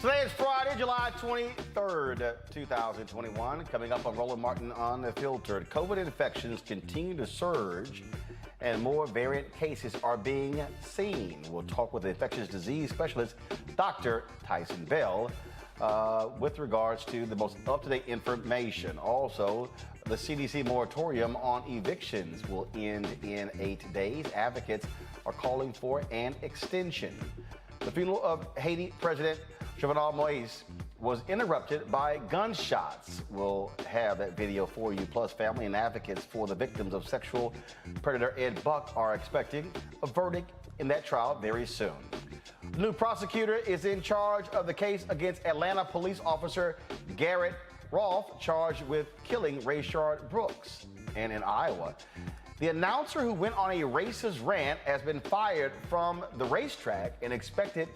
Today is Friday, July 23rd, 2021. Coming up on Roland Martin Unfiltered, COVID infections continue to surge and more variant cases are being seen. We'll talk with the infectious disease specialist, Dr. Tyson Bell, with regards to the most up-to-date information. Also, the CDC moratorium on evictions will end in 8 days. Advocates are calling for an extension. The funeral of Haiti President Jovenel Moise was interrupted by gunshots. We'll have that video for you. Plus, family and advocates for the victims of sexual predator Ed Buck are expecting a verdict in that trial very soon. The new prosecutor is in charge of the case against Atlanta police officer Garrett Rolfe, charged with killing Rayshard Brooks. And in Iowa, the announcer who went on a racist rant has been fired from the racetrack and expected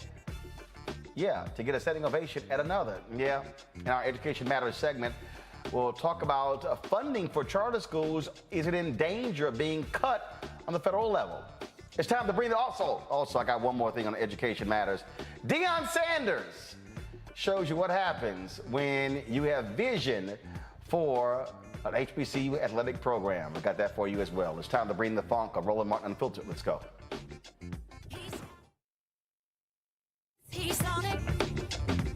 to get a standing ovation at another. In our Education Matters segment, we'll talk about funding for charter schools. Is it in danger of being cut on the federal level? It's time to bring the also, I got one more thing on Education Matters. Deion Sanders shows you what happens when you have vision for an HBCU athletic program. I got that for you as well. It's time to bring the funk of Roland Martin Unfiltered. Let's go. He's on it.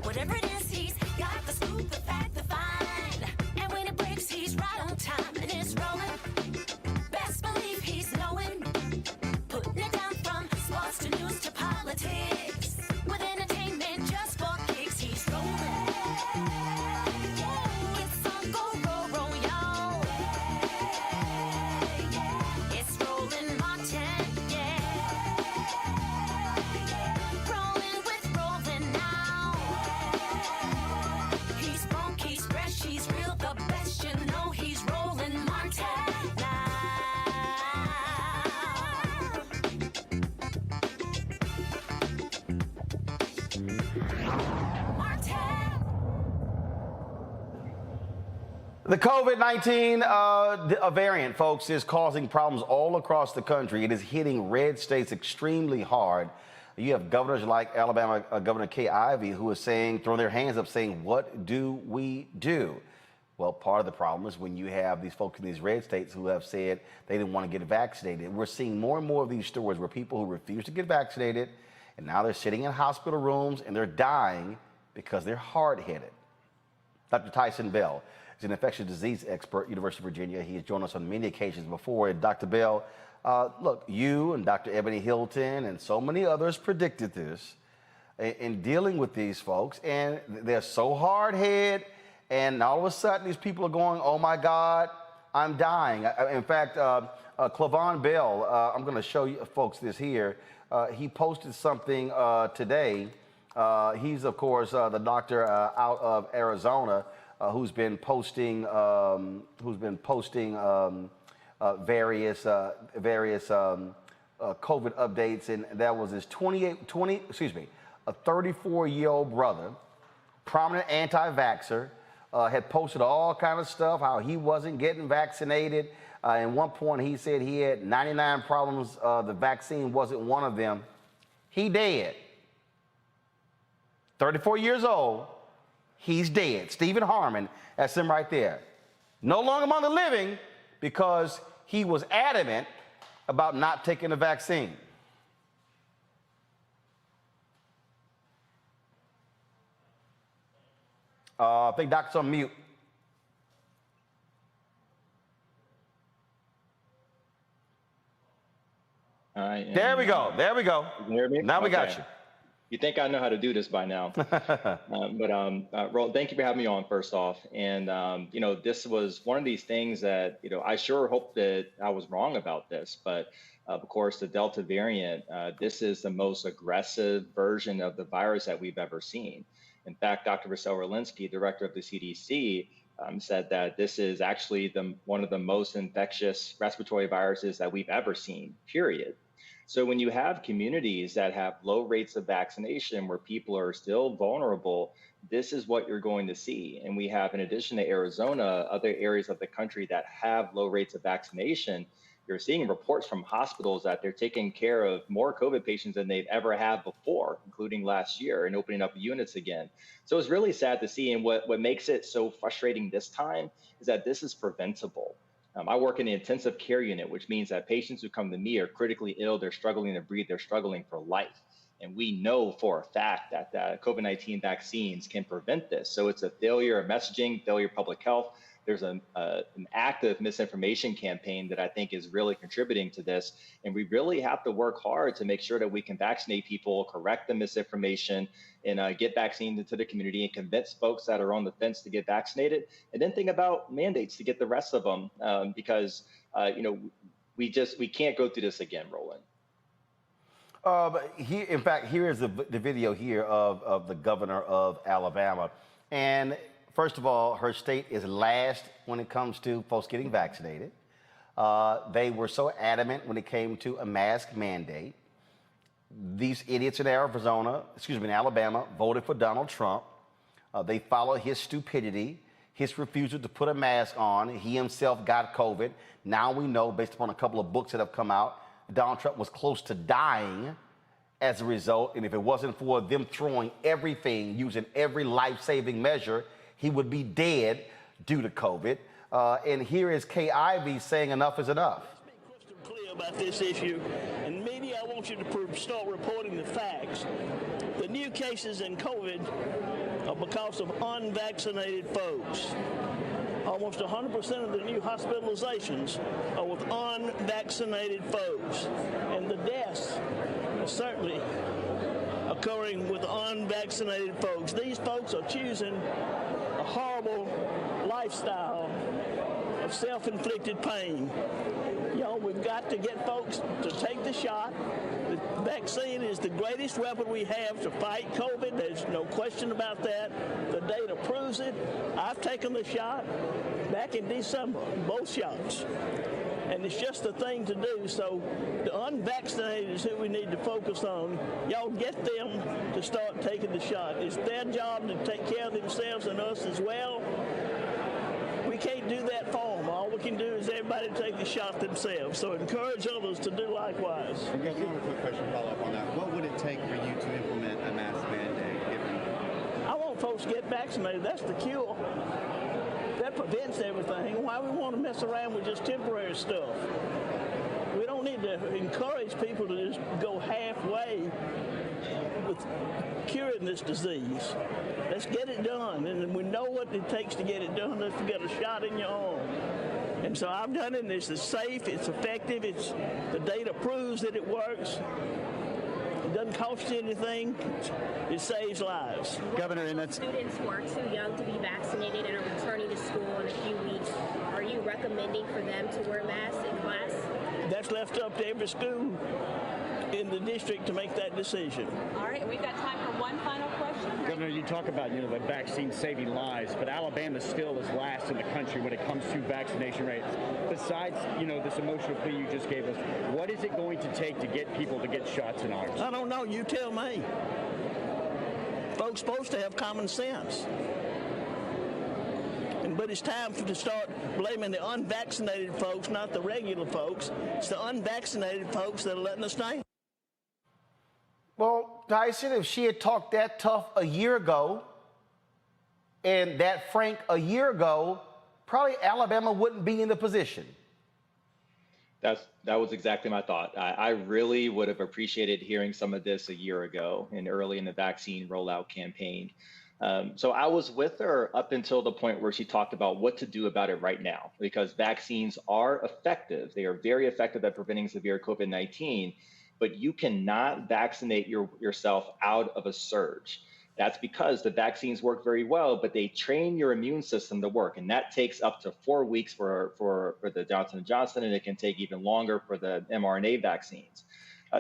Whatever it is, he's got the scoop, the fact, the find. And when it breaks, he's right on time and it's rolling. Best believe he's knowing. Putting it down from sports to news to politics. With entertainment just for kicks, he's rolling. It's on go, roll, y'all. It's Roland Martin, Rolling with Roland now. He's funky, he's fresh, he's real, the best, you know he's Roland Martin now. The COVID-19 variant, folks, is causing problems all across the country. It is hitting red states extremely hard. You have governors like Alabama Governor Kay Ivey, who is saying, throwing their hands up, saying, what do we do? Well, part of the problem is when you have these folks in these red states who have said they didn't want to get vaccinated. We're seeing more and more of these stories where people who refuse to get vaccinated, and now they're sitting in hospital rooms and they're dying because they're hard-headed. Dr. Tyson Bell is an infectious disease expert at University of Virginia. He has joined us on many occasions before. And Dr. Bell, look, you and Dr. Ebony Hilton and so many others predicted this in dealing with these folks, and they're so hard-headed, and all of a sudden these people are going, oh my God, I'm dying. In fact, Clavon Bell, I'm going to show you folks this here. He posted something today. He's, of course, the doctor out of Arizona who's been posting various COVID updates, and that was his 34-year-old brother, prominent anti-vaxxer, had posted all kind of stuff, how he wasn't getting vaccinated. At one point, he said he had 99 problems. The vaccine wasn't one of them. He dead. 34 years old. He's dead. Stephen Harmon, that's him right there. No longer among the living because he was adamant about not taking the vaccine. I think Doc's on mute. There we go. There we go. Can you hear me? Now we got Okay. you. You think I know how to do this by now. Roland, thank you for having me on first off. And, this was one of these things that, I sure hope that I was wrong about this, but of course, the Delta variant, this is the most aggressive version of the virus that we've ever seen. In fact, Dr. Vasyl Walensky, director of the CDC, said that this is actually one of the most infectious respiratory viruses that we've ever seen, period. So when you have communities that have low rates of vaccination where people are still vulnerable, this is what you're going to see. And we have, in addition to Arizona, other areas of the country that have low rates of vaccination. you're seeing reports from hospitals that they're taking care of more COVID patients than they've ever had before, including last year, and opening up units again. So it's really sad to see. And what makes it so frustrating this time is that this is preventable. I work in the intensive care unit, which means that patients who come to me are critically ill, they're struggling to breathe, they're struggling for life. And we know for a fact that COVID-19 vaccines can prevent this. So it's a failure of messaging, failure of public health. There's an active misinformation campaign that I think is really contributing to this. And we really have to work hard to make sure that we can vaccinate people, correct the misinformation, and get vaccines into the community and convince folks that are on the fence to get vaccinated. And then think about mandates to get the rest of them because, we can't go through this again, Roland. In fact, here is the video here of the governor of Alabama. And first of all, her state is last when it comes to folks getting vaccinated. They were so adamant when it came to a mask mandate. These idiots in Alabama voted for Donald Trump. They followed his stupidity, his refusal to put a mask on. He himself got COVID. Now we know, based upon a couple of books that have come out, Donald Trump was close to dying as a result. And if it wasn't for them throwing everything, using every life-saving measure, he would be dead due to COVID. And here is Kay Ivey saying enough is enough. Let's be crystal clear about this issue. And media, I want you to start reporting the facts. The new cases in COVID are because of unvaccinated folks. Almost 100% of the new hospitalizations are with unvaccinated folks. And the deaths are certainly occurring with unvaccinated folks. These folks are choosing a horrible lifestyle of self-inflicted pain. Y'all, we've got to get folks to take the shot. The vaccine is the greatest weapon we have to fight COVID. There's no question about that. The data proves it. I've taken the shot back in December, both shots. And it's just the thing to do. So the unvaccinated is who we need to focus on. Y'all get them to start taking the shot. It's their job to take care of themselves and us as well. We can't do that for them. All we can do is everybody take the shot themselves. So encourage others to do likewise. And Governor, one quick question to follow up on that. What would it take for you to implement a mask mandate? I want folks to get vaccinated. That's the cure. That prevents everything. Why we want to mess around with just temporary stuff? We don't need to encourage people to just go halfway with curing this disease. Let's get it done. And we know what it takes to get it done. Let's get a shot in your arm. And so I've done it, and it's safe, it's effective, the data proves that it works. It doesn't cost you anything. It saves lives. Governor, and that's students who are too young to be vaccinated and are returning to school in a few weeks, are you recommending for them to wear masks in class? That's left up to every school in the district to make that decision. All right, we've got time for one final question. Governor, you talk about the vaccine saving lives, but Alabama still is last in the country when it comes to vaccination rates. Besides, this emotional plea you just gave us, what is it going to take to get people to get shots in arms? I don't know. You tell me. Folks supposed to have common sense. But it's time to start blaming the unvaccinated folks, not the regular folks. It's the unvaccinated folks that are letting us down. Well, Tyson, if she had talked that tough a year ago and that frank a year ago, probably Alabama wouldn't be in the position. That was exactly my thought. I really would have appreciated hearing some of this a year ago and early in the vaccine rollout campaign. So I was with her up until the point where she talked about what to do about it right now, because vaccines are effective. They are very effective at preventing severe COVID-19, but you cannot vaccinate yourself out of a surge. That's because the vaccines work very well, but they train your immune system to work. And that takes up to 4 weeks for the Johnson & Johnson, and it can take even longer for the mRNA vaccines.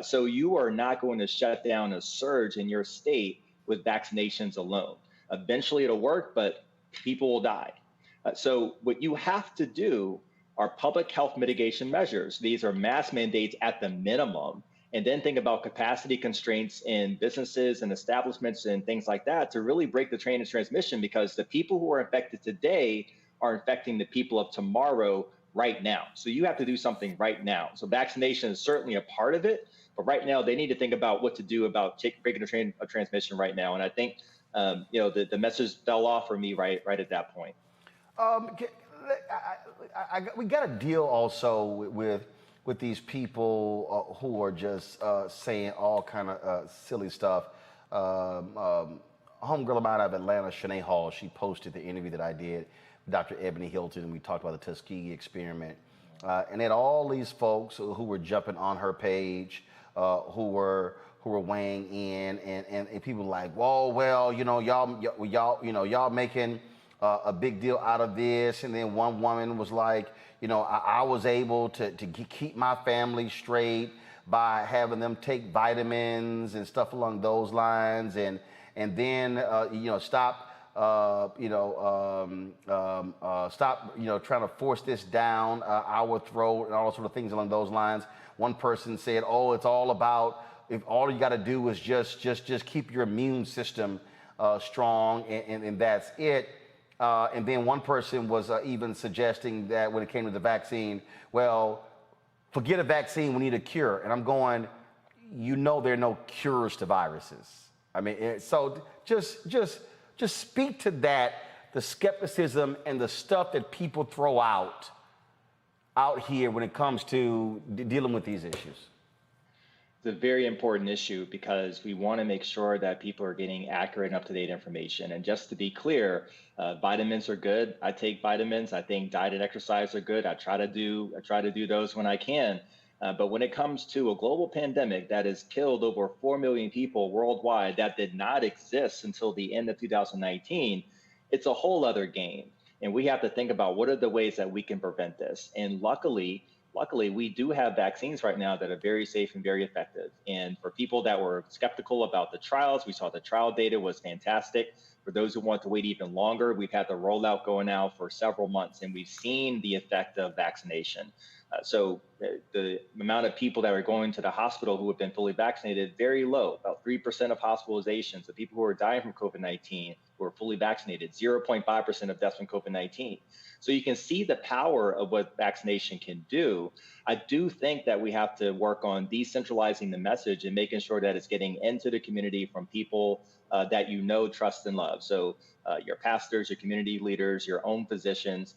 So you are not going to shut down a surge in your state with vaccinations alone. Eventually it'll work, but people will die. So what you have to do are public health mitigation measures. These are mask mandates at the minimum. And then think about capacity constraints in businesses and establishments and things like that to really break the chain of transmission, because the people who are infected today are infecting the people of tomorrow right now. So you have to do something right now. So vaccination is certainly a part of it, but right now they need to think about what to do about breaking the train of transmission right now. And I think the message fell off for me right at that point. We got to deal also with these people who are just saying all kind of silly stuff. Homegirl of mine out of Atlanta, Shanae Hall, she posted the interview that I did with Dr. Ebony Hilton, and we talked about the Tuskegee experiment. And then all these folks who were jumping on her page, who were weighing in, and people like, whoa, well, y'all making a big deal out of this. And then one woman was like, I was able to keep my family straight by having them take vitamins and stuff along those lines, and then stop trying to force this down our throat and all sort of things along those lines. One person said, oh, it's all about, if all you got to do is just keep your immune system strong, and that's it. And then one person was even suggesting that when it came to the vaccine, well, forget a vaccine, we need a cure. And I'm going, there are no cures to viruses. I mean, so just speak to that, the skepticism and the stuff that people throw out here when it comes to dealing with these issues. It's a very important issue because we want to make sure that people are getting accurate and up-to-date information. And just to be clear, vitamins are good. I take vitamins. I think diet and exercise are good. I try to do those when I can. But when it comes to a global pandemic that has killed over 4 million people worldwide, that did not exist until the end of 2019, it's a whole other game. And we have to think about what are the ways that we can prevent this. And luckily, we do have vaccines right now that are very safe and very effective. And for people that were skeptical about the trials, we saw the trial data was fantastic. For those who want to wait even longer, we've had the rollout going now for several months, and we've seen the effect of vaccination. So the amount of people that are going to the hospital who have been fully vaccinated, very low, about 3% of hospitalizations. The people who are dying from COVID-19 who are fully vaccinated, 0.5% of deaths from COVID-19. So you can see the power of what vaccination can do. I do think that we have to work on decentralizing the message and making sure that it's getting into the community from people that trust and love. So your pastors, your community leaders, your own physicians.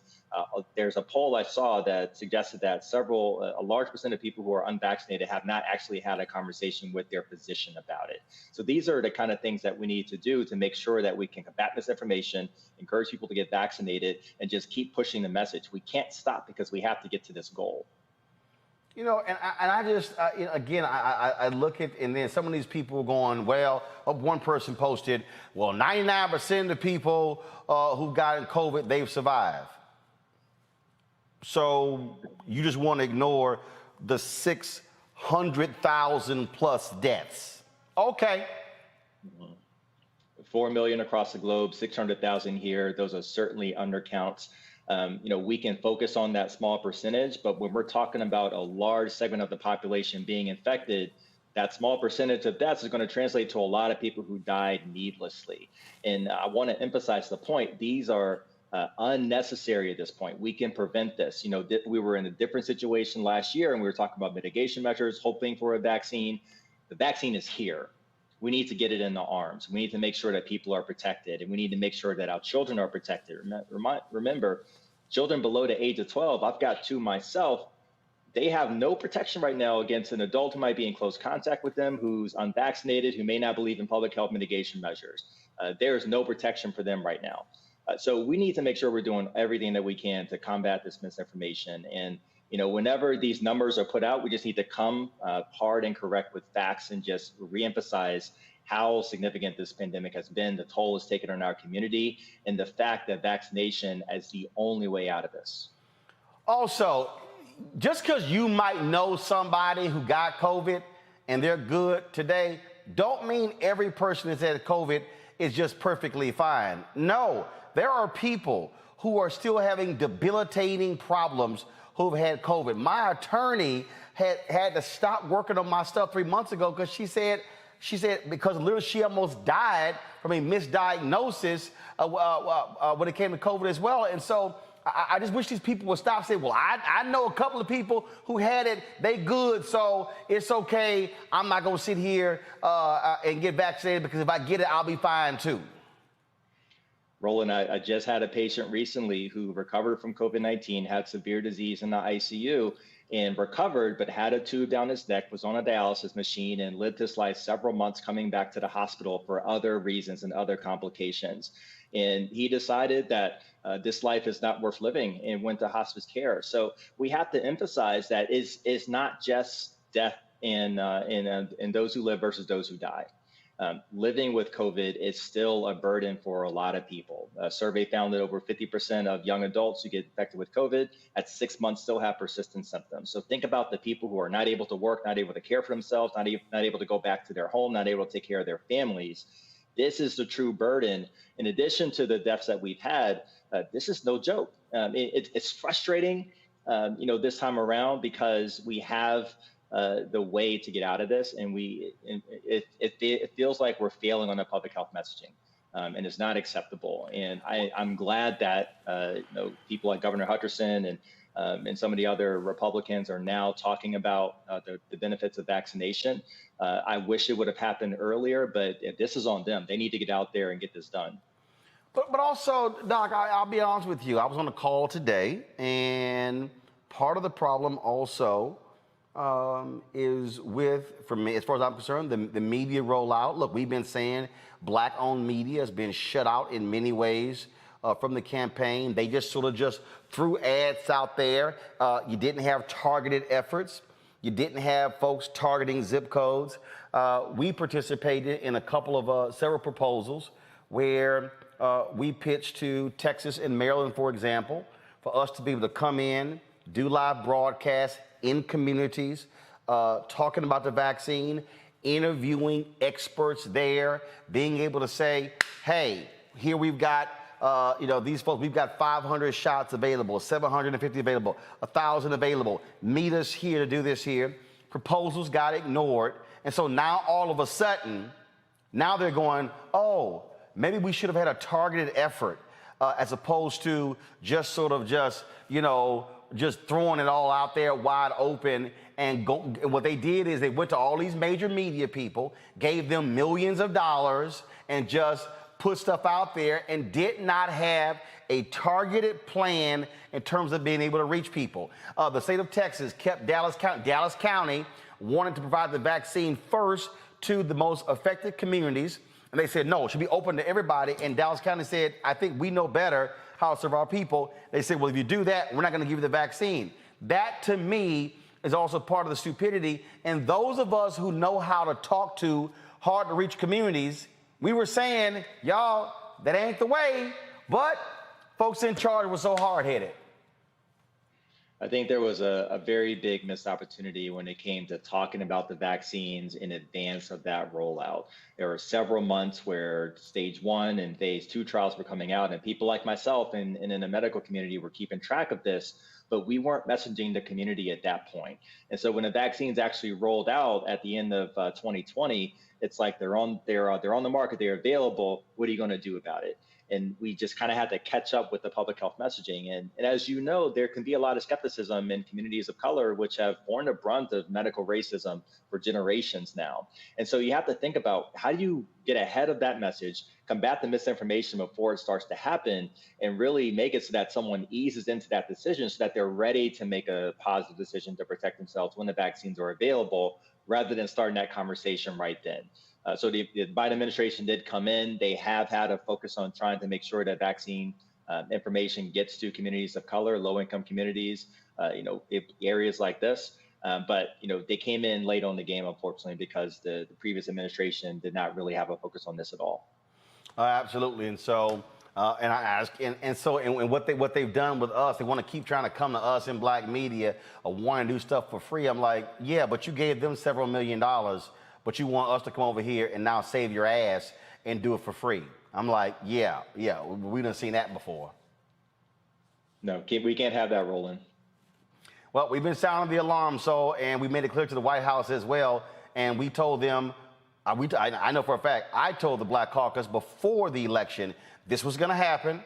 There's a poll I saw that suggested that a large percent of people who are unvaccinated have not actually had a conversation with their physician about it. So these are the kind of things that we need to do to make sure that we can combat misinformation, encourage people to get vaccinated, and just keep pushing the message. We can't stop because we have to get to this goal. And I just, again, I look at, and then some of these people going, well, one person posted, well, 99% of the people who've gotten COVID, they've survived. So you just want to ignore the 600,000 plus deaths. Okay. 4 million across the globe, 600,000 here. Those are certainly undercounts. We can focus on that small percentage, but when we're talking about a large segment of the population being infected, that small percentage of deaths is going to translate to a lot of people who died needlessly. And I want to emphasize the point. These are unnecessary at this point. We can prevent this. We were in a different situation last year and we were talking about mitigation measures, hoping for a vaccine. The vaccine is here. We need to get it in the arms. We need to make sure that people are protected, and we need to make sure that our children are protected. Remember, children below the age of 12, I've got two myself, they have no protection right now against an adult who might be in close contact with them, who's unvaccinated, who may not believe in public health mitigation measures. There is no protection for them right now. So we need to make sure we're doing everything that we can to combat this misinformation. And whenever these numbers are put out, we just need to come hard and correct with facts and just reemphasize how significant this pandemic has been, the toll it's taken on our community, and the fact that vaccination is the only way out of this. Also, just because you might know somebody who got COVID and they're good today, don't mean every person that's had COVID is just perfectly fine. No, there are people who are still having debilitating problems who've had COVID. My attorney had to stop working on my stuff 3 months ago because she said because literally she almost died from a misdiagnosis when it came to COVID as well. And so I just wish these people would stop saying, well, I know a couple of people who had it, they good, so it's okay. I'm not going to sit here and get vaccinated because if I get it, I'll be fine too. Roland, I just had a patient recently who recovered from COVID-19, had severe disease in the ICU, and recovered, but had a tube down his neck, was on a dialysis machine, and lived his life several months coming back to the hospital for other reasons and other complications. And he decided that this life is not worth living and went to hospice care. So we have to emphasize that it's not just death in those who live versus those who die. Living with COVID is still a burden for a lot of people. A survey found that over 50% of young adults who get infected with COVID at 6 months still have persistent symptoms. So think about the people who are not able to work, not able to care for themselves, not able to go back to their home, not able to take care of their families. This is the true burden. In addition to the deaths that we've had, this is no joke. It's frustrating, this time around because we have the way to get out of this, and it feels like we're failing on the public health messaging, and it's not acceptable. And I'm glad that people like Governor Hutcherson and some of the other Republicans are now talking about the benefits of vaccination. I wish it would have happened earlier, but this is on them. They need to get out there and get this done. But also, Doc, I'll be honest with you. I was on a call today, and part of the problem also is with, for me, as far as I'm concerned, the media rollout. Look, we've been saying Black-owned media has been shut out in many ways from the campaign. They just sort of just threw ads out there. You didn't have targeted efforts. You didn't have folks targeting zip codes. We participated in a couple of several proposals where we pitched to Texas and Maryland, for example, for us to be able to come in, do live broadcasts in communities, talking about the vaccine, interviewing experts there, being able to say, hey, here we've got, these folks, we've got 500 shots available, 750 available, 1,000 available. Meet us here to do this here. Proposals got ignored. And so now all of a sudden, now they're going, oh, maybe we should have had a targeted effort as opposed to just sort of just throwing it all out there wide open and go. And what they did is they went to all these major media people, gave them millions of dollars, and just put stuff out there and did not have a targeted plan in terms of being able to reach people. The state of Texas kept Dallas County wanted to provide the vaccine first to the most affected communities. And they said, no, it should be open to everybody. And Dallas County said, I think we know better how to serve our people. They said, well, if you do that, we're not going to give you the vaccine. That, to me, is also part of the stupidity. And those of us who know how to talk to hard-to-reach communities, we were saying, y'all, that ain't the way. But folks in charge were so hard-headed. I think there was a very big missed opportunity when it came to talking about the vaccines in advance of that rollout. There were several months where stage 1 and phase 2 trials were coming out, and people like myself and in the medical community were keeping track of this, but we weren't messaging the community at that point. And so when the vaccines actually rolled out at the end of 2020, it's like they're on the market, they're available. What are you going to do about it? And we just kind of had to catch up with the public health messaging. And as you know, there can be a lot of skepticism in communities of color, which have borne the brunt of medical racism for generations now. And so you have to think about, how do you get ahead of that message, combat the misinformation before it starts to happen, and really make it so that someone eases into that decision so that they're ready to make a positive decision to protect themselves when the vaccines are available, rather than starting that conversation right then. So the Biden administration did come in. They have had a focus on trying to make sure that vaccine information gets to communities of color, low-income communities, areas like this. But they came in late on the game, unfortunately, because the previous administration did not really have a focus on this at all. Absolutely, and so and I ask, and what they've done with us, they want to keep trying to come to us in Black media, wanting to do stuff for free. I'm like, yeah, but you gave them several $1 million. But you want us to come over here and now save your ass and do it for free. I'm like, yeah, we done seen that before. No, we can't have that, Roland. Well, we've been sounding the alarm, and we made it clear to the White House as well, and we told them, I know for a fact, I told the Black Caucus before the election this was going to happen.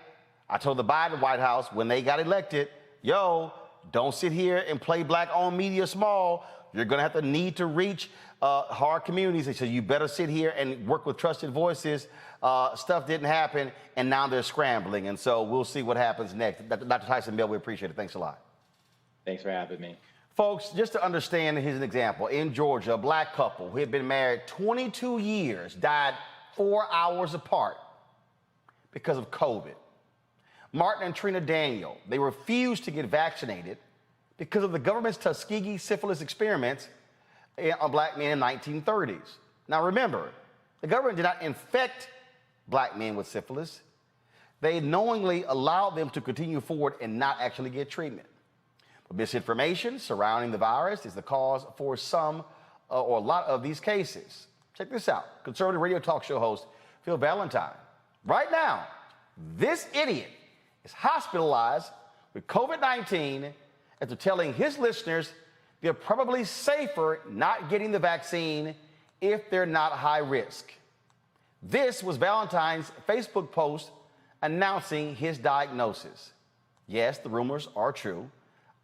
I told the Biden White House when they got elected, yo, don't sit here and play black-owned media small. You're going to have to need to reach hard communities. They said, you better sit here and work with trusted voices. Stuff didn't happen, and now they're scrambling. And so we'll see what happens next. Dr. Tyson Bell, we appreciate it. Thanks a lot. Thanks for having me. Folks, just to understand, here's an example. In Georgia, a black couple who had been married 22 years died 4 hours apart because of COVID. Martin and Trina Daniel, they refused to get vaccinated because of the government's Tuskegee syphilis experiments on black men in the 1930s. Now remember, the government did not infect black men with syphilis. They knowingly allowed them to continue forward and not actually get treatment. But misinformation surrounding the virus is the cause for some or a lot of these cases. Check this out. Conservative radio talk show host Phil Valentine. Right now, this idiot is hospitalized with COVID-19 after telling his listeners they're probably safer not getting the vaccine if they're not high risk. This was Valentine's Facebook post announcing his diagnosis. Yes, the rumors are true.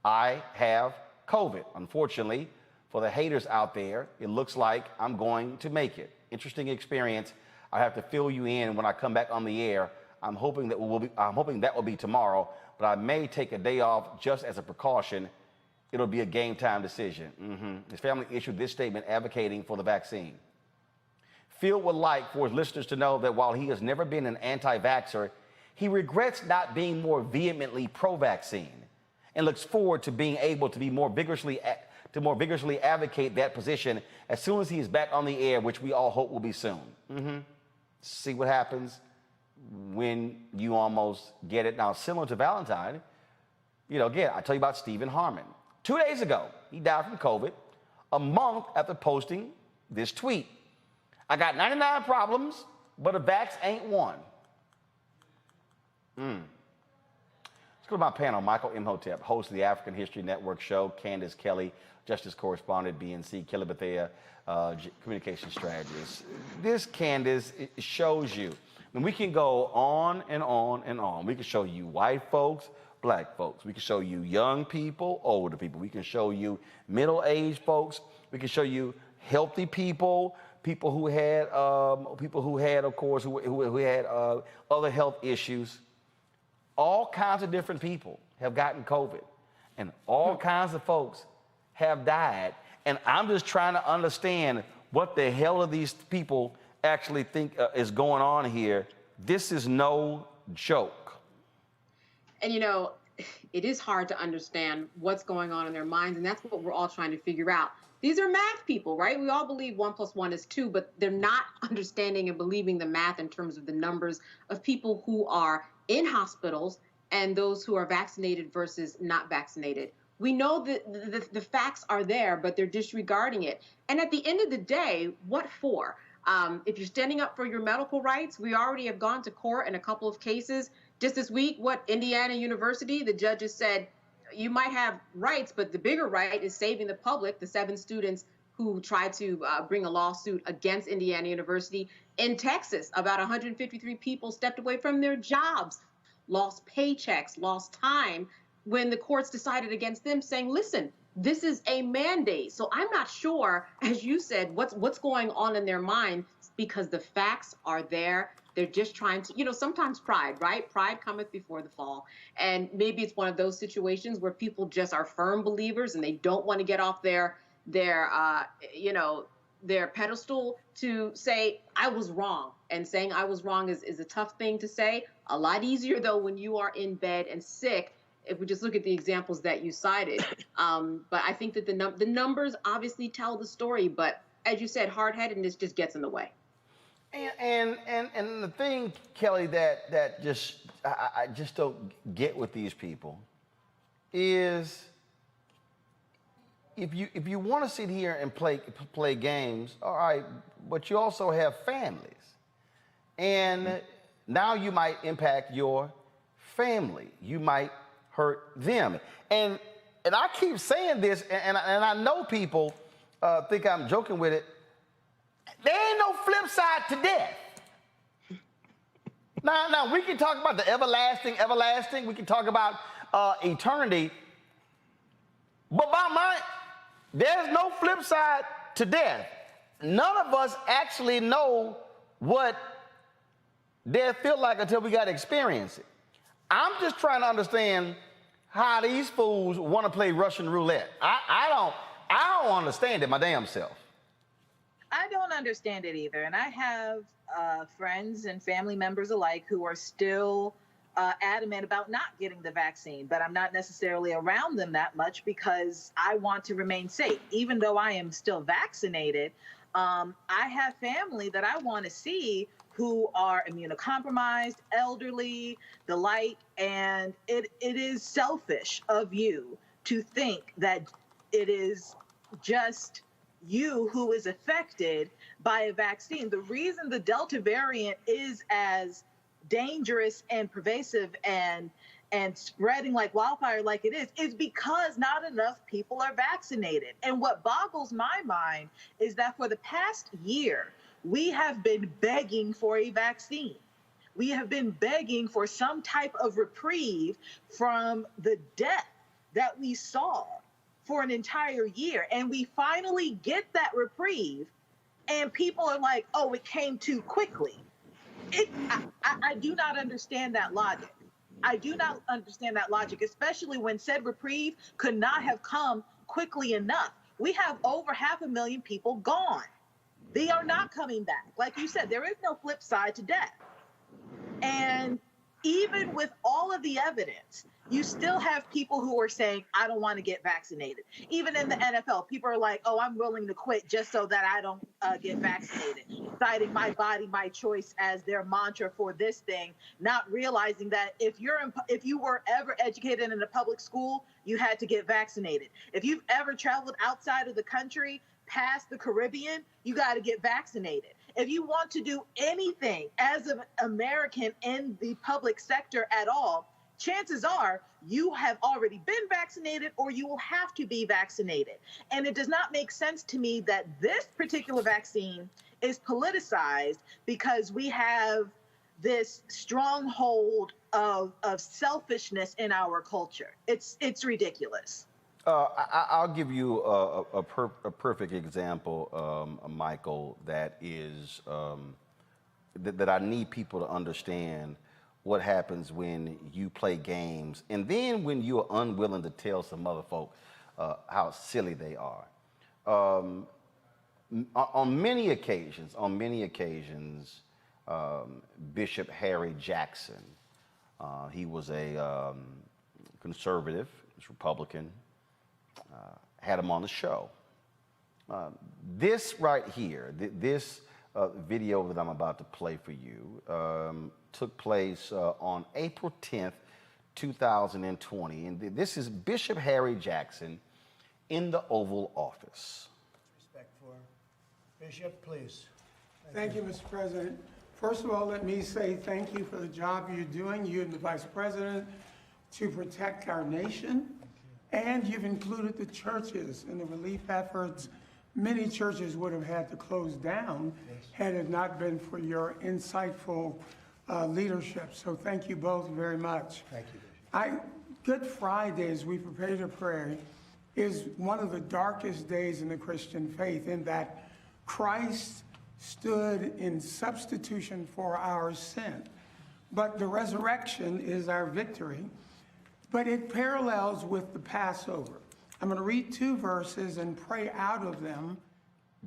I have COVID. Unfortunately, for the haters out there, it looks like I'm going to make it. Interesting experience. I have to fill you in when I come back on the air. I'm hoping that will be tomorrow, but I may take a day off just as a precaution. It'll be a game time decision. His family issued this statement advocating for the vaccine. Phil would like for his listeners to know that while he has never been an anti-vaxxer, he regrets not being more vehemently pro-vaccine and looks forward to being able to more vigorously advocate that position as soon as he is back on the air, which we all hope will be soon. See what happens when you almost get it. Now, similar to Valentine, again, I tell you about Stephen Harmon. 2 days ago, he died from COVID, a month after posting this tweet. I got 99 problems, but a vax ain't one. Let's go to my panel. Michael Imhotep, host of the African History Network show. Candace Kelly, justice correspondent, BNC. Kelly Bethea, communication strategist. This, Candace, it shows you. And we can go on and on and on. We can show you white folks, black folks. We can show you young people, older people. We can show you middle-aged folks. We can show you healthy people, people who had, of course, who had other health issues. All kinds of different people have gotten COVID, and all kinds of folks have died. And I'm just trying to understand what the hell are these people actually think is going on here. This is no joke. And it is hard to understand what's going on in their minds, and that's what we're all trying to figure out. These are math people, right? We all believe 1 + 1 is 2, but they're not understanding and believing the math in terms of the numbers of people who are in hospitals and those who are vaccinated versus not vaccinated. We know that the facts are there, but they're disregarding it. And at the end of the day, what for? If you're standing up for your medical rights, we already have gone to court in a couple of cases. Just this week, Indiana University, the judges said, you might have rights, but the bigger right is saving the public, the 7 students who tried to bring a lawsuit against Indiana University. In Texas, about 153 people stepped away from their jobs, lost paychecks, lost time, when the courts decided against them, saying, listen, this is a mandate. So I'm not sure, as you said, what's going on in their mind, because the facts are there. They're just trying to, sometimes pride, right? Pride cometh before the fall. And maybe it's one of those situations where people just are firm believers and they don't want to get off their pedestal to say, I was wrong. And saying I was wrong is a tough thing to say. A lot easier, though, when you are in bed and sick, if we just look at the examples that you cited. But I think that the numbers obviously tell the story. But as you said, hard-headedness just gets in the way. And the thing, Kelly, that I just don't get with these people is if you want to sit here and play games, all right, but you also have families, and now you might impact your family. You might hurt them, and I keep saying this, and I know people think I'm joking with it. There ain't no flip side to death. Now, we can talk about the everlasting. We can talk about eternity. But bottom line, there's no flip side to death. None of us actually know what death feels like until we got to experience it. I'm just trying to understand how these fools want to play Russian roulette. I don't understand it my damn self. I don't understand it either. And I have friends and family members alike who are still adamant about not getting the vaccine, but I'm not necessarily around them that much because I want to remain safe. Even though I am still vaccinated, I have family that I want to see who are immunocompromised, elderly, the like, and it is selfish of you to think that it is just you who is affected by a vaccine. The reason the Delta variant is as dangerous and pervasive and spreading like wildfire like it is because not enough people are vaccinated. And what boggles my mind is that for the past year, we have been begging for a vaccine. We have been begging for some type of reprieve from the death that we saw for an entire year. And we finally get that reprieve, and people are like, oh, it came too quickly. I do not understand that logic. I do not understand that logic, especially when said reprieve could not have come quickly enough. We have over 500,000 people gone. They are not coming back. Like you said, there is no flip side to death. And even with all of the evidence, you still have people who are saying, I don't want to get vaccinated. Even in the NFL, people are like, oh, I'm willing to quit just so that I don't get vaccinated, citing my body, my choice as their mantra for this thing, not realizing that if you were ever educated in a public school, you had to get vaccinated. If you've ever traveled outside of the country, past the Caribbean, you got to get vaccinated. If you want to do anything as an American in the public sector at all, chances are you have already been vaccinated or you will have to be vaccinated. And it does not make sense to me that this particular vaccine is politicized because we have this stronghold of selfishness in our culture. It's ridiculous. I'll give you a perfect example, Michael, that is that I need people to understand what happens when you play games, and then when you are unwilling to tell some other folk how silly they are. On many occasions, Bishop Harry Jackson, he was a conservative, was Republican, had him on the show. This right here, this video that I'm about to play for you took place on April 10th, 2020. And this is Bishop Harry Jackson in the Oval Office. Respect for Bishop, please. Thank you, Mr. President. First of all, let me say thank you for the job you're doing, you and the Vice President, to protect our nation. And you've included the churches in the relief efforts. Many churches would have had to close down had it not been for your insightful leadership. So thank you both very much. Thank you. Good Friday, as we prepare to pray, is one of the darkest days in the Christian faith in that Christ stood in substitution for our sin. But the resurrection is our victory. But it parallels with the Passover. I'm going to read 2 verses and pray out of them.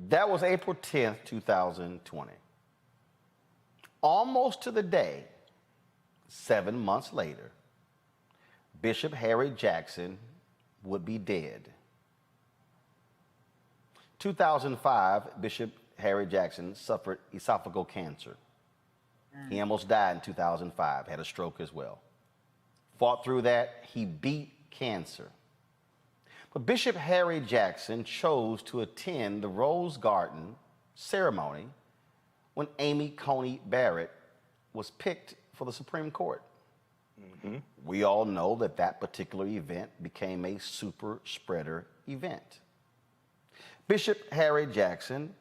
That was April 10th, 2020. Almost to the day, 7 months later, Bishop Harry Jackson would be dead. 2005, Bishop Harry Jackson suffered esophageal cancer. He almost died in 2005, had a stroke as well. Fought through that, he beat cancer. But Bishop Harry Jackson chose to attend the Rose Garden ceremony when Amy Coney Barrett was picked for the Supreme Court. Mm-hmm. We all know that that particular event became a super spreader event. Bishop Harry Jackson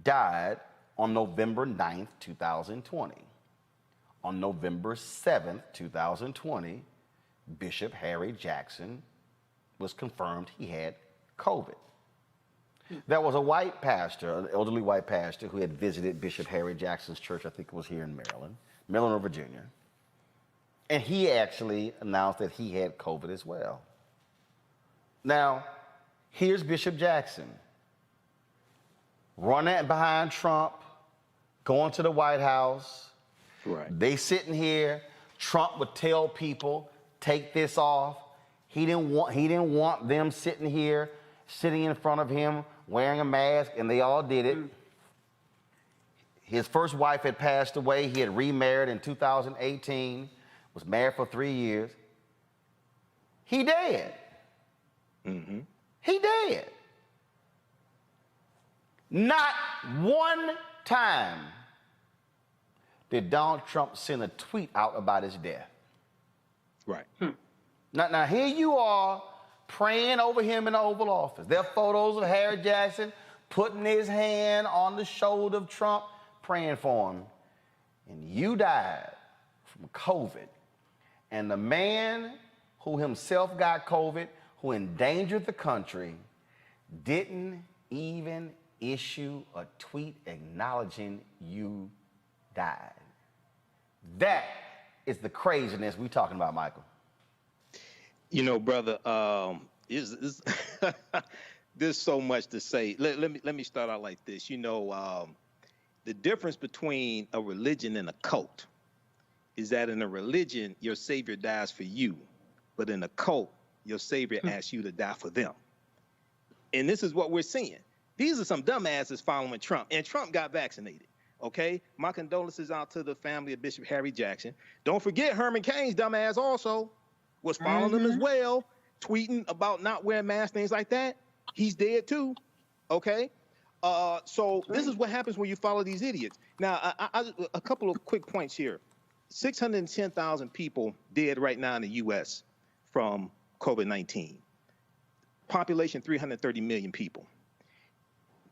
died on November 9th, 2020. on November 7th, 2020, Bishop Harry Jackson was confirmed he had COVID. There was a white pastor, an elderly white pastor, who had visited Bishop Harry Jackson's church, I think it was here in Maryland or Virginia. And he actually announced that he had COVID as well. Now, here's Bishop Jackson running behind Trump, going to the White House. Right. They sitting here. Trump would tell people, take this off. He didn't want them sitting here, sitting in front of him, wearing a mask, and they all did it. His first wife had passed away. He had remarried in 2018, was married for 3 years. He dead. Mm-hmm. He dead. Not one time did Donald Trump send a tweet out about his death. Right. Now here you are praying over him in the Oval Office. There are photos of Harry Jackson putting his hand on the shoulder of Trump, praying for him. And you died from COVID. And the man who himself got COVID, who endangered the country, didn't even issue a tweet acknowledging you died. That is the craziness we're talking about, Michael. You know, brother, there's so much to say. Let me start out like this. You know, the difference between a religion and a cult is that in a religion, your savior dies for you, but in a cult, your savior asks you to die for them. And this is what we're seeing. These are some dumbasses following Trump, and Trump got vaccinated. Okay, my condolences out to the family of Bishop Harry Jackson. Don't forget Herman Cain's dumbass also was following them as well, tweeting about not wearing masks, things like that. He's dead too. Okay, so this is what happens when you follow these idiots. Now, a couple of quick points here. 610,000 people dead right now in the U.S. from COVID-19. Population 330 million people.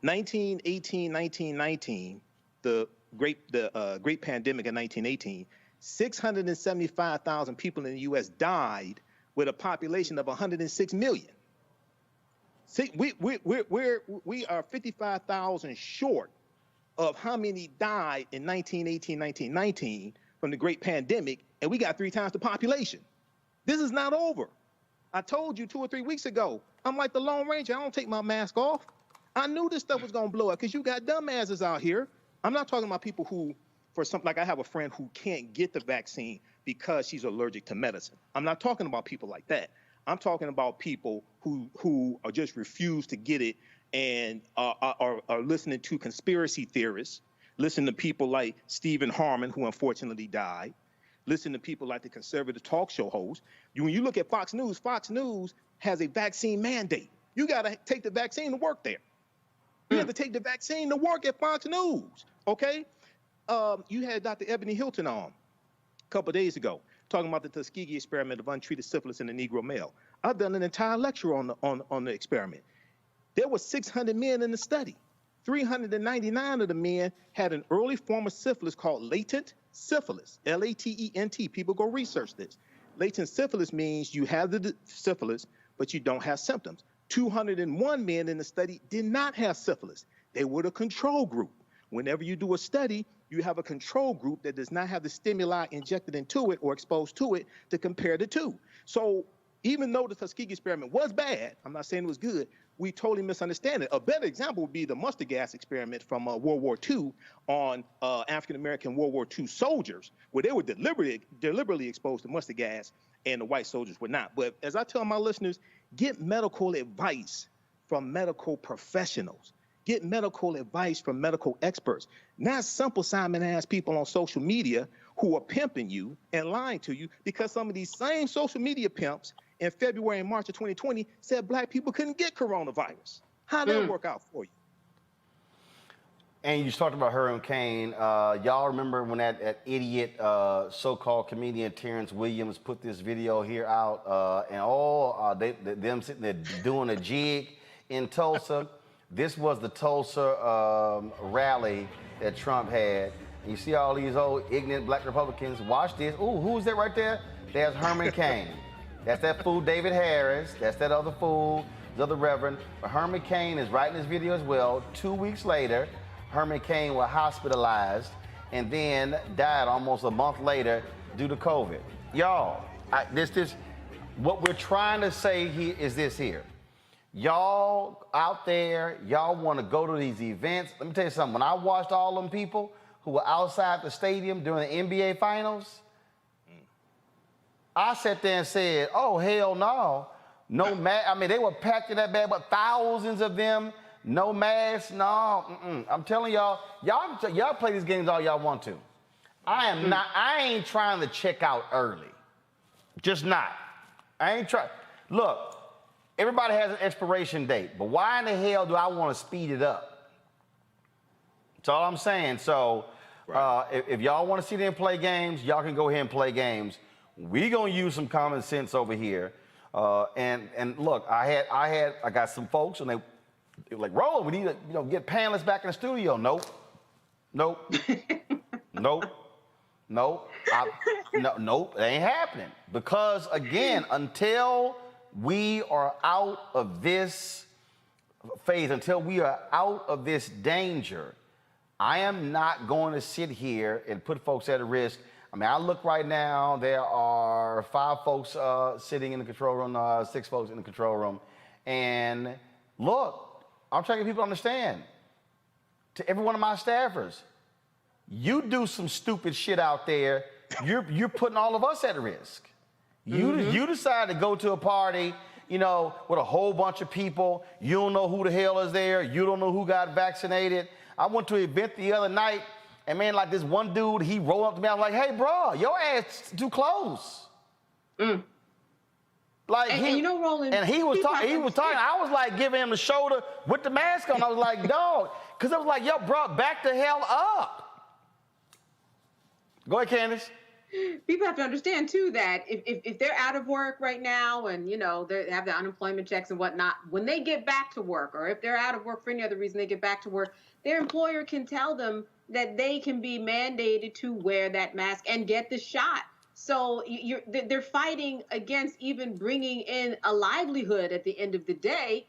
1918, 1919, the great pandemic in 1918, 675,000 people in the U.S. died with a population of 106 million. See, we are 55,000 short of how many died in 1918, 1919 from the great pandemic, and we got 3 times the population. This is not over. I told you 2 or 3 weeks ago, I'm like the Lone Ranger. I don't take my mask off. I knew this stuff was going to blow up because you got dumbasses out here. I'm not talking about people who, for something like I have a friend who can't get the vaccine because she's allergic to medicine. I'm not talking about people like that. I'm talking about people who are just refuse to get it and are listening to conspiracy theorists, listen to people like Stephen Harmon, who unfortunately died, listen to people like the conservative talk show host. When you look at Fox News has a vaccine mandate. You got to take the vaccine to work there. You have to take the vaccine to work at Fox News, okay? You had Dr. Ebony Hilton on a couple of days ago talking about the Tuskegee experiment of untreated syphilis in the Negro male. I've done an entire lecture on the experiment. There were 600 men in the study. 399 of the men had an early form of syphilis called latent syphilis, L-A-T-E-N-T. People go research this. Latent syphilis means you have the syphilis, but you don't have symptoms. 201 men in the study did not have syphilis. They were the control group. Whenever you do a study, you have a control group that does not have the stimuli injected into it or exposed to it to compare the two. So even though the Tuskegee experiment was bad, I'm not saying it was good, we totally misunderstand it. A better example would be the mustard gas experiment from World War II on African-American World War II soldiers, where they were deliberately exposed to mustard gas and the white soldiers were not. But as I tell my listeners, get medical advice from medical professionals. Get medical advice from medical experts, not simple Simon-ass people on social media who are pimping you and lying to you, because some of these same social media pimps in February and March of 2020 said black people couldn't get coronavirus. How'd that work out for you? And you talked about Herman Cain. Y'all remember when that idiot so-called comedian Terrence Williams put this video here out, and them sitting there doing a jig in Tulsa. This was the Tulsa rally that Trump had. and you see all these old ignorant black Republicans, watch this. Ooh, who's that right there? There's Herman Cain. That's that fool David Harris. That's that other fool, the other reverend. But Herman Cain is writing this video as well. 2 weeks later, Herman Cain was hospitalized and then died almost a month later due to COVID. Y'all, what we're trying to say here is this here. Y'all out there, y'all want to go to these events. Let me tell you something. When I watched all them people who were outside the stadium during the NBA Finals, I sat there and said, oh, hell no. No mask. I mean, they were packed in that bag, but thousands of them, no mask, no. I'm telling y'all play these games all y'all want to. I ain't trying to check out early. Just not. I ain't trying. Look, everybody has an expiration date, but why in the hell do I want to speed it up? That's all I'm saying. So if y'all want to see them play games, y'all can go ahead and play games. We gonna use some common sense over here. And look, I got some folks and they were like, Roland, we need to get panelists back in the studio. Nope. Nope. Nope. Nope. Nope. It ain't happening. Because again, until we are out of this phase, until we are out of this danger, I am not going to sit here and put folks at risk. I mean, I look right now, there are 5 folks sitting in the control room, 6 folks in the control room. And look, I'm trying to get people to understand, to every one of my staffers, you do some stupid shit out there, you're putting all of us at risk. You decide to go to a party, with a whole bunch of people. You don't know who the hell is there. You don't know who got vaccinated. I went to an event the other night, and man, like this one dude, he rolled up to me. I was like, hey, bro, your ass too close. Like, Roland, and he was talking. I was like giving him the shoulder with the mask on. I was like, dog, because I was like, yo, bro, back the hell up. Go ahead, Candace. People have to understand too that if they're out of work right now and they have the unemployment checks and whatnot, when they get back to work, or if they're out of work for any other reason, they get back to work, their employer can tell them that they can be mandated to wear that mask and get the shot. So they're fighting against even bringing in a livelihood at the end of the day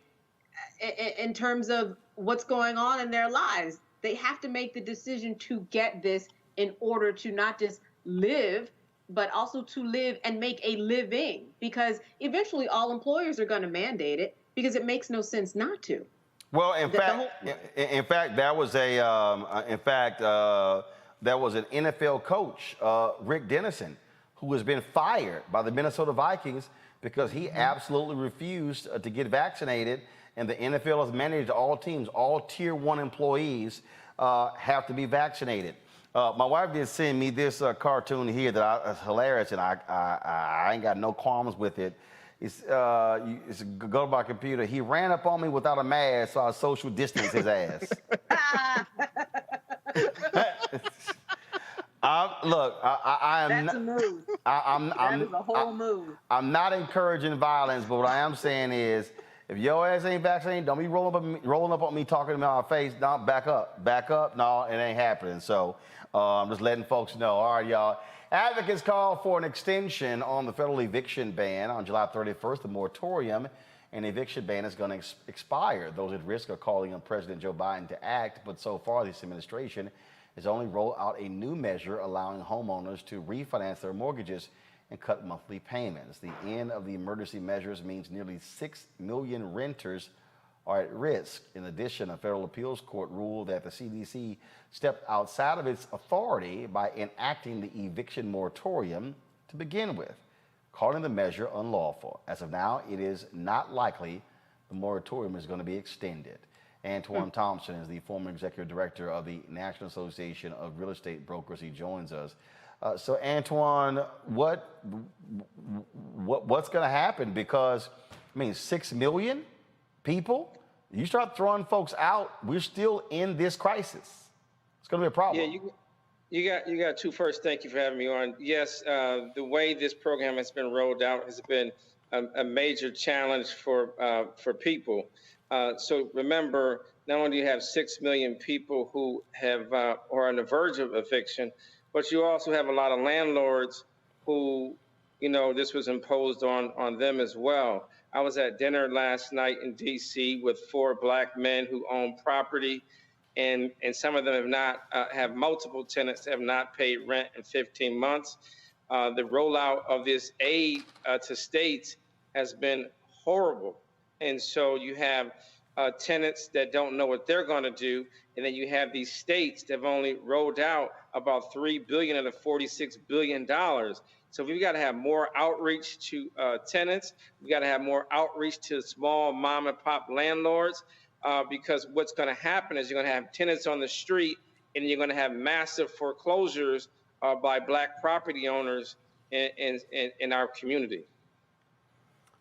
in terms of what's going on in their lives. They have to make the decision to get this in order to not just live, but also to live and make a living, because eventually all employers are going to mandate it because it makes no sense not to. Well, in fact, there was an NFL coach, Rick Dennison, who has been fired by the Minnesota Vikings because he absolutely refused to get vaccinated, and the NFL has mandated all teams, all Tier 1 employees have to be vaccinated. My wife did send me this cartoon here that's hilarious, and I ain't got no qualms with it. It's go to my computer. He ran up on me without a mask, so I social distance his ass. Look, I am. That's a move. That is a whole move. I'm not encouraging violence, but what I am saying is, if your ass ain't vaccinated, don't be rolling up on me, talking to me on my face. No, back up. No, it ain't happening. So I'm just letting folks know. All right, y'all. Advocates call for an extension on the federal eviction ban on July 31st. The moratorium and eviction ban is going to expire. Those at risk are calling on President Joe Biden to act, but so far this administration has only rolled out a new measure allowing homeowners to refinance their mortgages and cut monthly payments. The end of the emergency measures means nearly 6 million renters are at risk. In addition, a federal appeals court ruled that the CDC stepped outside of its authority by enacting the eviction moratorium to begin with, calling the measure unlawful. As of now, it is not likely the moratorium is going to be extended. Antoine Thompson is the former executive director of the National Association of Real Estate Brokers. He joins us. So Antoine, what's going to happen? Because 6 million people. You start throwing folks out, we're still in this crisis. It's going to be a problem. Yeah, you got two first. Thank you for having me on. Yes, the way this program has been rolled out has been a major challenge for people. So remember, not only do you have 6 million people who have or are on the verge of eviction, but you also have a lot of landlords who, this was imposed on them as well. I was at dinner last night in D.C. with 4 Black men who own property, and some of them have multiple tenants that have not paid rent in 15 months. The rollout of this aid to states has been horrible. And so you have tenants that don't know what they're going to do, and then you have these states that have only rolled out about $3 billion of the $46 billion. So we've got to have more outreach to tenants. We've got to have more outreach to small mom and pop landlords, because what's going to happen is you're going to have tenants on the street, and you're going to have massive foreclosures by Black property owners in our community.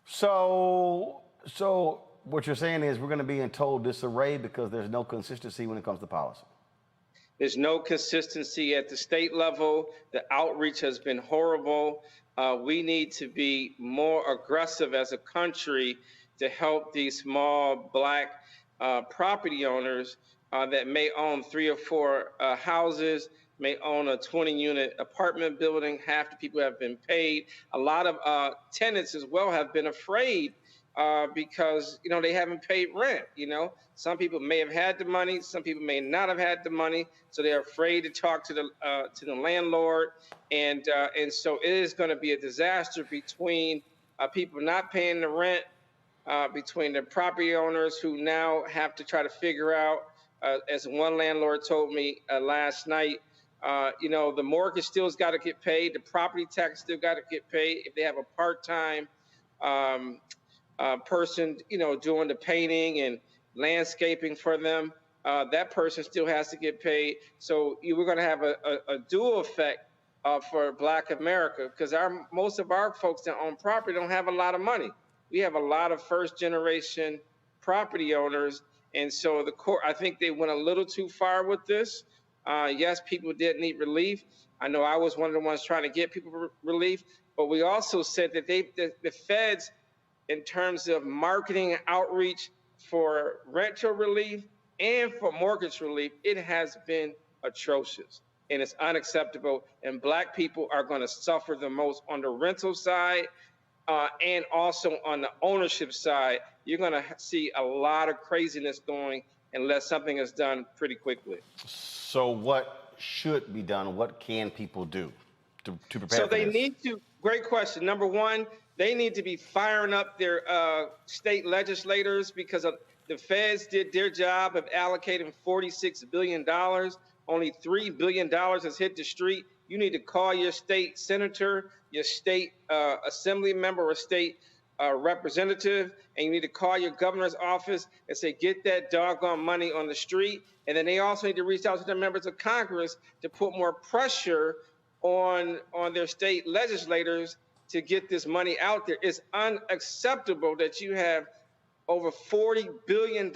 So what you're saying is we're going to be in total disarray because there's no consistency when it comes to policy. There's no consistency at the state level. The outreach has been horrible. We need to be more aggressive as a country to help these small Black property owners that may own 3 or 4 houses, may own a 20-unit apartment building. Half the people have been paid. A lot of tenants as well have been afraid because, they haven't paid rent. Some people may have had the money. Some people may not have had the money. So they're afraid to talk to the landlord. And so it is going to be a disaster between people not paying the rent, between the property owners who now have to try to figure out, as one landlord told me last night, the mortgage still's got to get paid. The property tax still got to get paid. If they have a part-time person, doing the painting and landscaping for them, that person still has to get paid. So we're going to have a dual effect for Black America, because most of our folks that own property don't have a lot of money. We have a lot of first-generation property owners, and so the court, I think they went a little too far with this. Yes, people did need relief. I know I was one of the ones trying to get people relief, but we also said that the feds, in terms of marketing and outreach for rental relief and for mortgage relief, it has been atrocious and it's unacceptable. And Black people are going to suffer the most on the rental side and also on the ownership side. You're going to see a lot of craziness going unless something is done pretty quickly. So what should be done? What can people do to prepare so for they this? need to, great question. Number one, they need to be firing up their state legislators, because the feds did their job of allocating $46 billion. Only $3 billion has hit the street. You need to call your state senator, your state assembly member or state representative, and you need to call your governor's office and say, get that doggone money on the street. And then they also need to reach out to the members of Congress to put more pressure on their state legislators to get this money out there. It's unacceptable that you have over $40 billion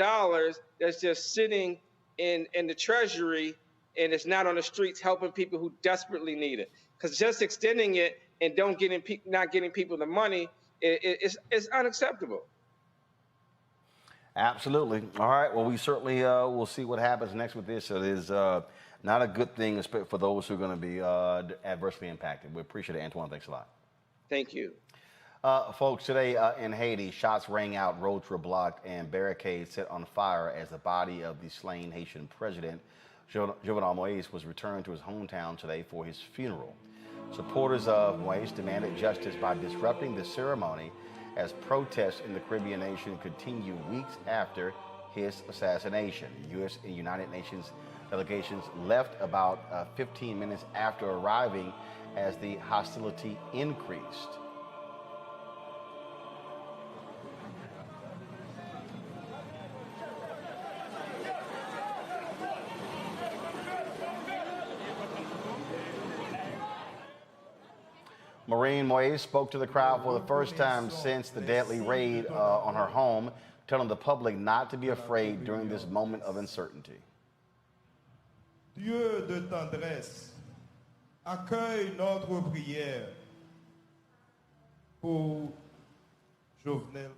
that's just sitting in the Treasury and it's not on the streets helping people who desperately need it. Because just extending it and not getting people the money is unacceptable. Absolutely. All right. Well, we certainly will see what happens next with this. It is not a good thing for those who are going to be adversely impacted. We appreciate it, Antoine. Thanks a lot. Thank you. Folks, today in Haiti, shots rang out, roads were blocked, and barricades set on fire as the body of the slain Haitian president, Jovenel Moïse, was returned to his hometown today for his funeral. Supporters of Moïse demanded justice by disrupting the ceremony as protests in the Caribbean nation continue weeks after his assassination. U.S. and United Nations delegations left about 15 minutes after arriving as the hostility increased. Maureen Moïse spoke to the crowd for the first time since the deadly raid on her home, telling the public not to be afraid during this moment of uncertainty. Dieu de tendresse, accueille notre prière pour Jovenel.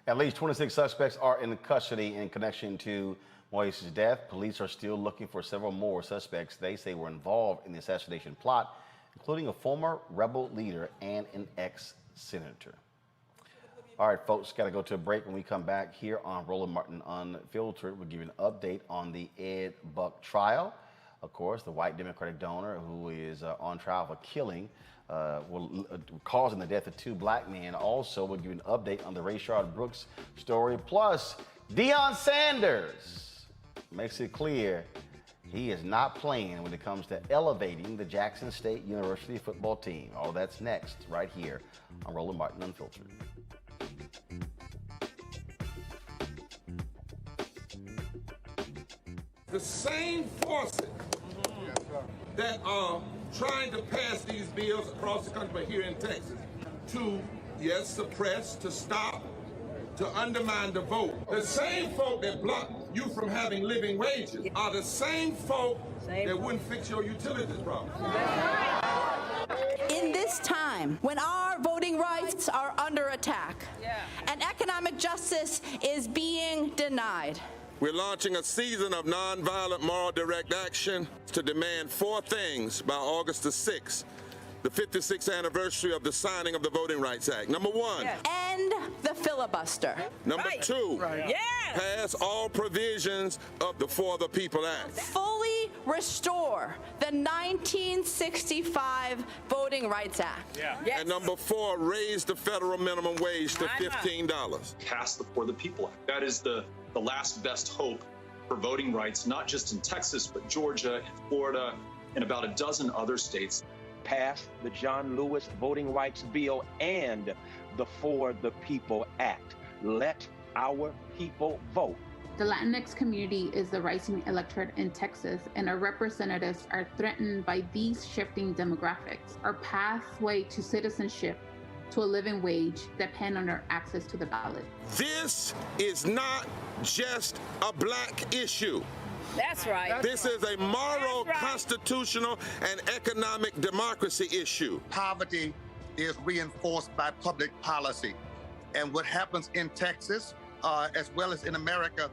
At least 26 suspects are in custody in connection to Moise's death. Police are still looking for several more suspects they say were involved in the assassination plot, including a former rebel leader and an ex-senator. All right, folks, got to go to a break. When we come back here on Roland Martin Unfiltered, we'll give you an update on the Ed Buck trial. Of course, the white Democratic donor who is on trial for killing, causing the death of 2 black men. Also, we'll give you an update on the Rayshard Brooks story. Plus, Deion Sanders makes it clear he is not playing when it comes to elevating the Jackson State University football team. All that's next, right here on Roland Martin Unfiltered. The same forces that are trying to pass these bills across the country, but here in Texas, to, yes, suppress, to stop, to undermine the vote. The same folk that block you from having living wages are the same folk that wouldn't fix your utilities problem. In this time, when our voting rights are under attack and economic justice is being denied, we're launching a season of nonviolent moral direct action to demand 4 things by August the 6th, the 56th anniversary of the signing of the Voting Rights Act. Number 1. end the filibuster. Number 2. Pass all provisions of the For the People Act. Fully restore the 1965 Voting Rights Act. And number 4, raise the federal minimum wage to $15. Pass the For the People Act. That is the last best hope for voting rights, not just in Texas, but Georgia and Florida and about a dozen other states. Pass the John Lewis Voting Rights Bill and the For the People Act. Let our people vote. The Latinx community is the rising electorate in Texas, and our representatives are threatened by these shifting demographics. Our pathway to citizenship, to a living wage, depend on our access to the ballot. This is not just a black issue. That's right. This is a moral, constitutional, and economic democracy issue. Poverty is reinforced by public policy. And what happens in Texas, as well as in America,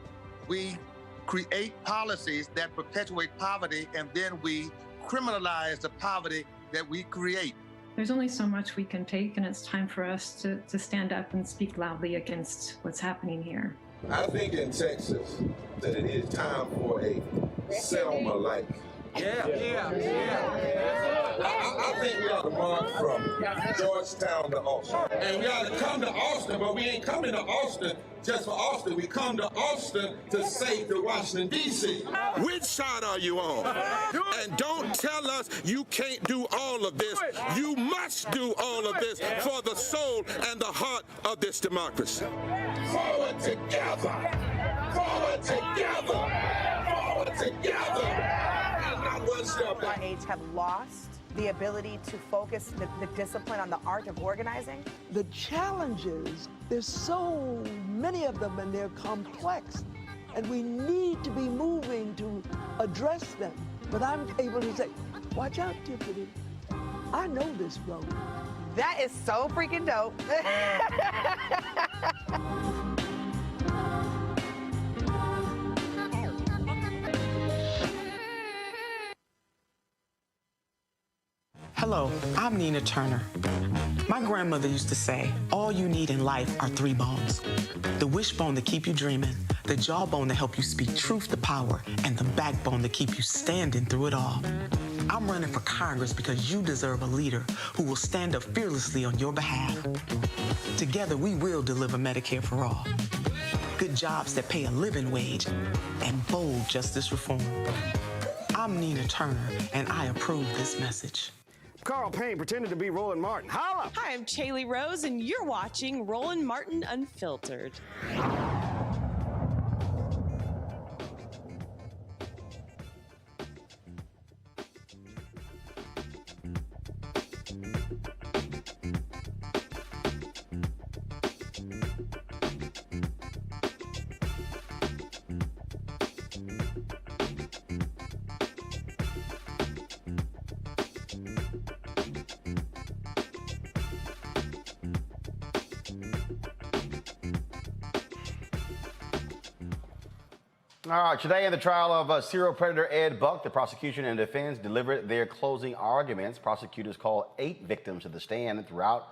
we create policies that perpetuate poverty, and then we criminalize the poverty that we create. There's only so much we can take, and it's time for us to stand up and speak loudly against what's happening here. I think in Texas that it is time for a Selma-like. I think we ought to march from Georgetown to Austin. And we ought to come to Austin, but we ain't coming to Austin just for Austin. We come to Austin to save the Washington, D.C. Which side are you on? And don't tell us you can't do all of this. You must do all of this for the soul and the heart of this democracy. Forward together! Forward together! Forward together! Our aides have lost the ability to focus the discipline on the art of organizing. The challenges, there's so many of them and they're complex, and we need to be moving to address them. But I'm able to say, watch out, Tiffany, I know this road. That is so freaking dope. Hello, I'm Nina Turner. My grandmother used to say, all you need in life are 3 bones. The wishbone to keep you dreaming, the jawbone to help you speak truth to power, and the backbone to keep you standing through it all. I'm running for Congress because you deserve a leader who will stand up fearlessly on your behalf. Together, we will deliver Medicare for all, good jobs that pay a living wage, and bold justice reform. I'm Nina Turner, and I approve this message. Carl Payne pretended to be Roland Martin. Holla! Hi, I'm Chaley Rose, and you're watching Roland Martin Unfiltered. All right, today in the trial of serial predator Ed Buck, the prosecution and defense delivered their closing arguments. Prosecutors called 8 victims to the stand throughout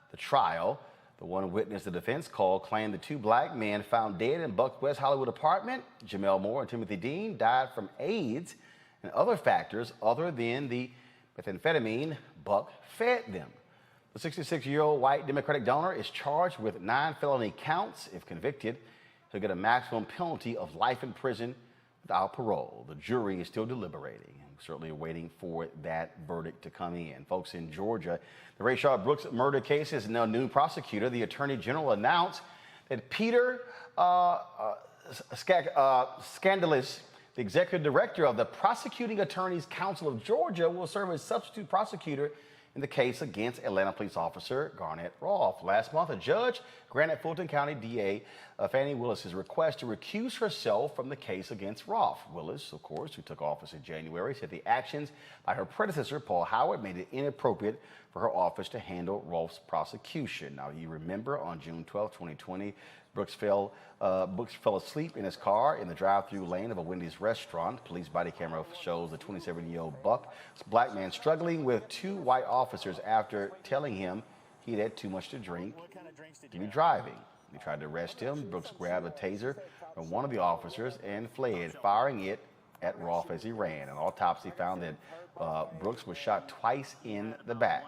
the trial. The one witness the defense called claimed the 2 black men found dead in Buck's West Hollywood apartment, Jamel Moore and Timothy Dean, died from AIDS and other factors other than the methamphetamine Buck fed them. The 66-year-old white Democratic donor is charged with 9 felony counts. If convicted, he'll get a maximum penalty of life in prison without parole. The jury is still deliberating. I'm certainly waiting for that verdict to come in. Folks, in Georgia, the Rayshard Brooks murder case is now new prosecutor. The Attorney General announced that Peter Scandalis, the executive director of the Prosecuting Attorneys Council of Georgia, will serve as substitute prosecutor in the case against Atlanta police officer Garrett Rolfe. Last month, a judge granted Fulton County DA Fannie Willis's request to recuse herself from the case against Rolfe. Willis, of course, who took office in January, said the actions by her predecessor, Paul Howard, made it inappropriate for her office to handle Rolfe's prosecution. Now, you remember on June 12, 2020, Brooks fell asleep in his car in the drive-through lane of a Wendy's restaurant. Police body camera shows the 27-year-old black man struggling with 2 white officers after telling him he had too much to drink to be driving. They tried to arrest him. Brooks grabbed a taser from one of the officers and fled, firing it at Rolfe as he ran. An autopsy found that Brooks was shot twice in the back.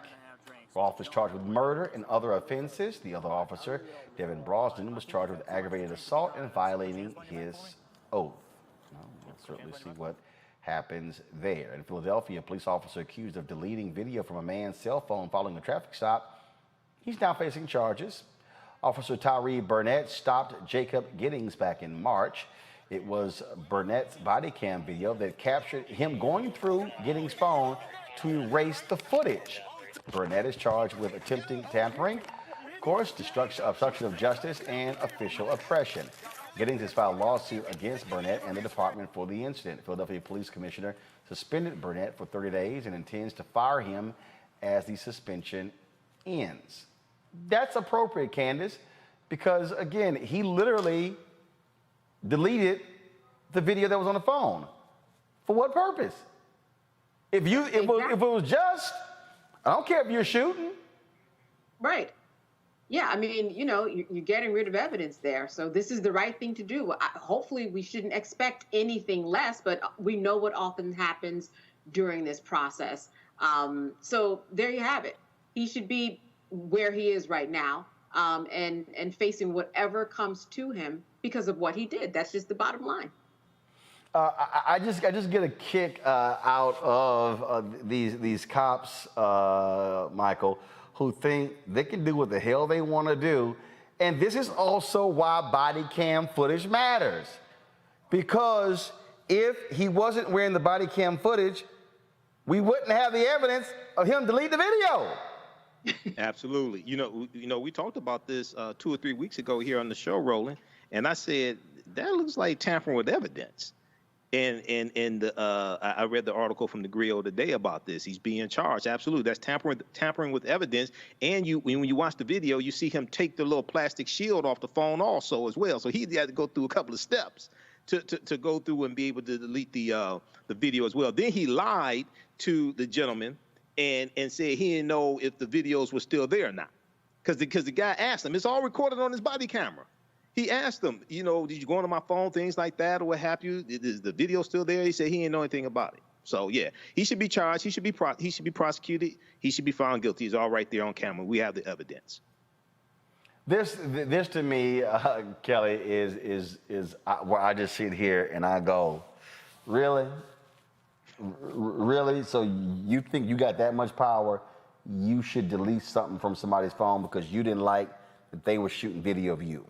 Rolfe is charged with murder and other offenses. The other officer, Devin Brosnan, was charged with aggravated assault and violating his oath. We'll certainly see what happens there. In Philadelphia, a police officer accused of deleting video from a man's cell phone following a traffic stop. He's now facing charges. Officer Tyree Burnett stopped Jacob Giddings back in March. It was Burnett's body cam video that captured him going through Giddings' phone to erase the footage. Burnett is charged with attempting tampering, of course, obstruction of justice, and official oppression. Giddings has filed a lawsuit against Burnett and the department for the incident. Philadelphia Police Commissioner suspended Burnett for 30 days and intends to fire him as the suspension ends. That's appropriate, Candace, because, again, he literally deleted the video that was on the phone. For what purpose? If it was just, I don't care if you're shooting. Right. Yeah, I mean, you're getting rid of evidence there. So this is the right thing to do. Hopefully we shouldn't expect anything less, but we know what often happens during this process. So there you have it. He should be where he is right now, and facing whatever comes to him because of what he did. That's just the bottom line. I just get a kick out of these cops, Michael, who think they can do what the hell they want to do. And this is also why body cam footage matters. Because if he wasn't wearing the body cam footage, we wouldn't have the evidence of him deleting the video. Absolutely. We talked about this 2 or 3 weeks ago here on the show, Roland, and I said, that looks like tampering with evidence. And I read the article from the Griot today about this. He's being charged. Absolutely. That's tampering with evidence. And when you watch the video, you see him take the little plastic shield off the phone also as well. So he had to go through a couple of steps to go through and be able to delete the video as well. Then he lied to the gentleman and said he didn't know if the videos were still there or not. Because the guy asked him, it's all recorded on his body camera. He asked him, did you go onto my phone, things like that, or what have you? Is the video still there? He said he didn't know anything about it. So, yeah, he should be charged. He should be prosecuted. He should be found guilty. He's all right there on camera. We have the evidence. This to me, Kelly, is where I just sit here and I go, really? Really? So you think you got that much power? You should delete something from somebody's phone because you didn't like that they were shooting video of you?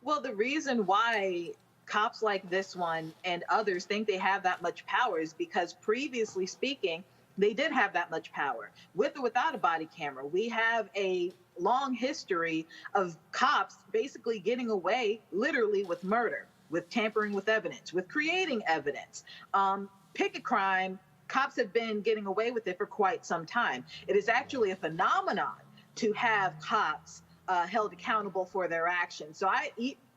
Well, the reason why cops like this one and others think they have that much power is because previously speaking, they did have that much power. With or without a body camera, we have a long history of cops basically getting away literally with murder, with tampering with evidence, with creating evidence. Pick a crime, cops have been getting away with it for quite some time. It is actually a phenomenon to have cops held accountable for their actions. So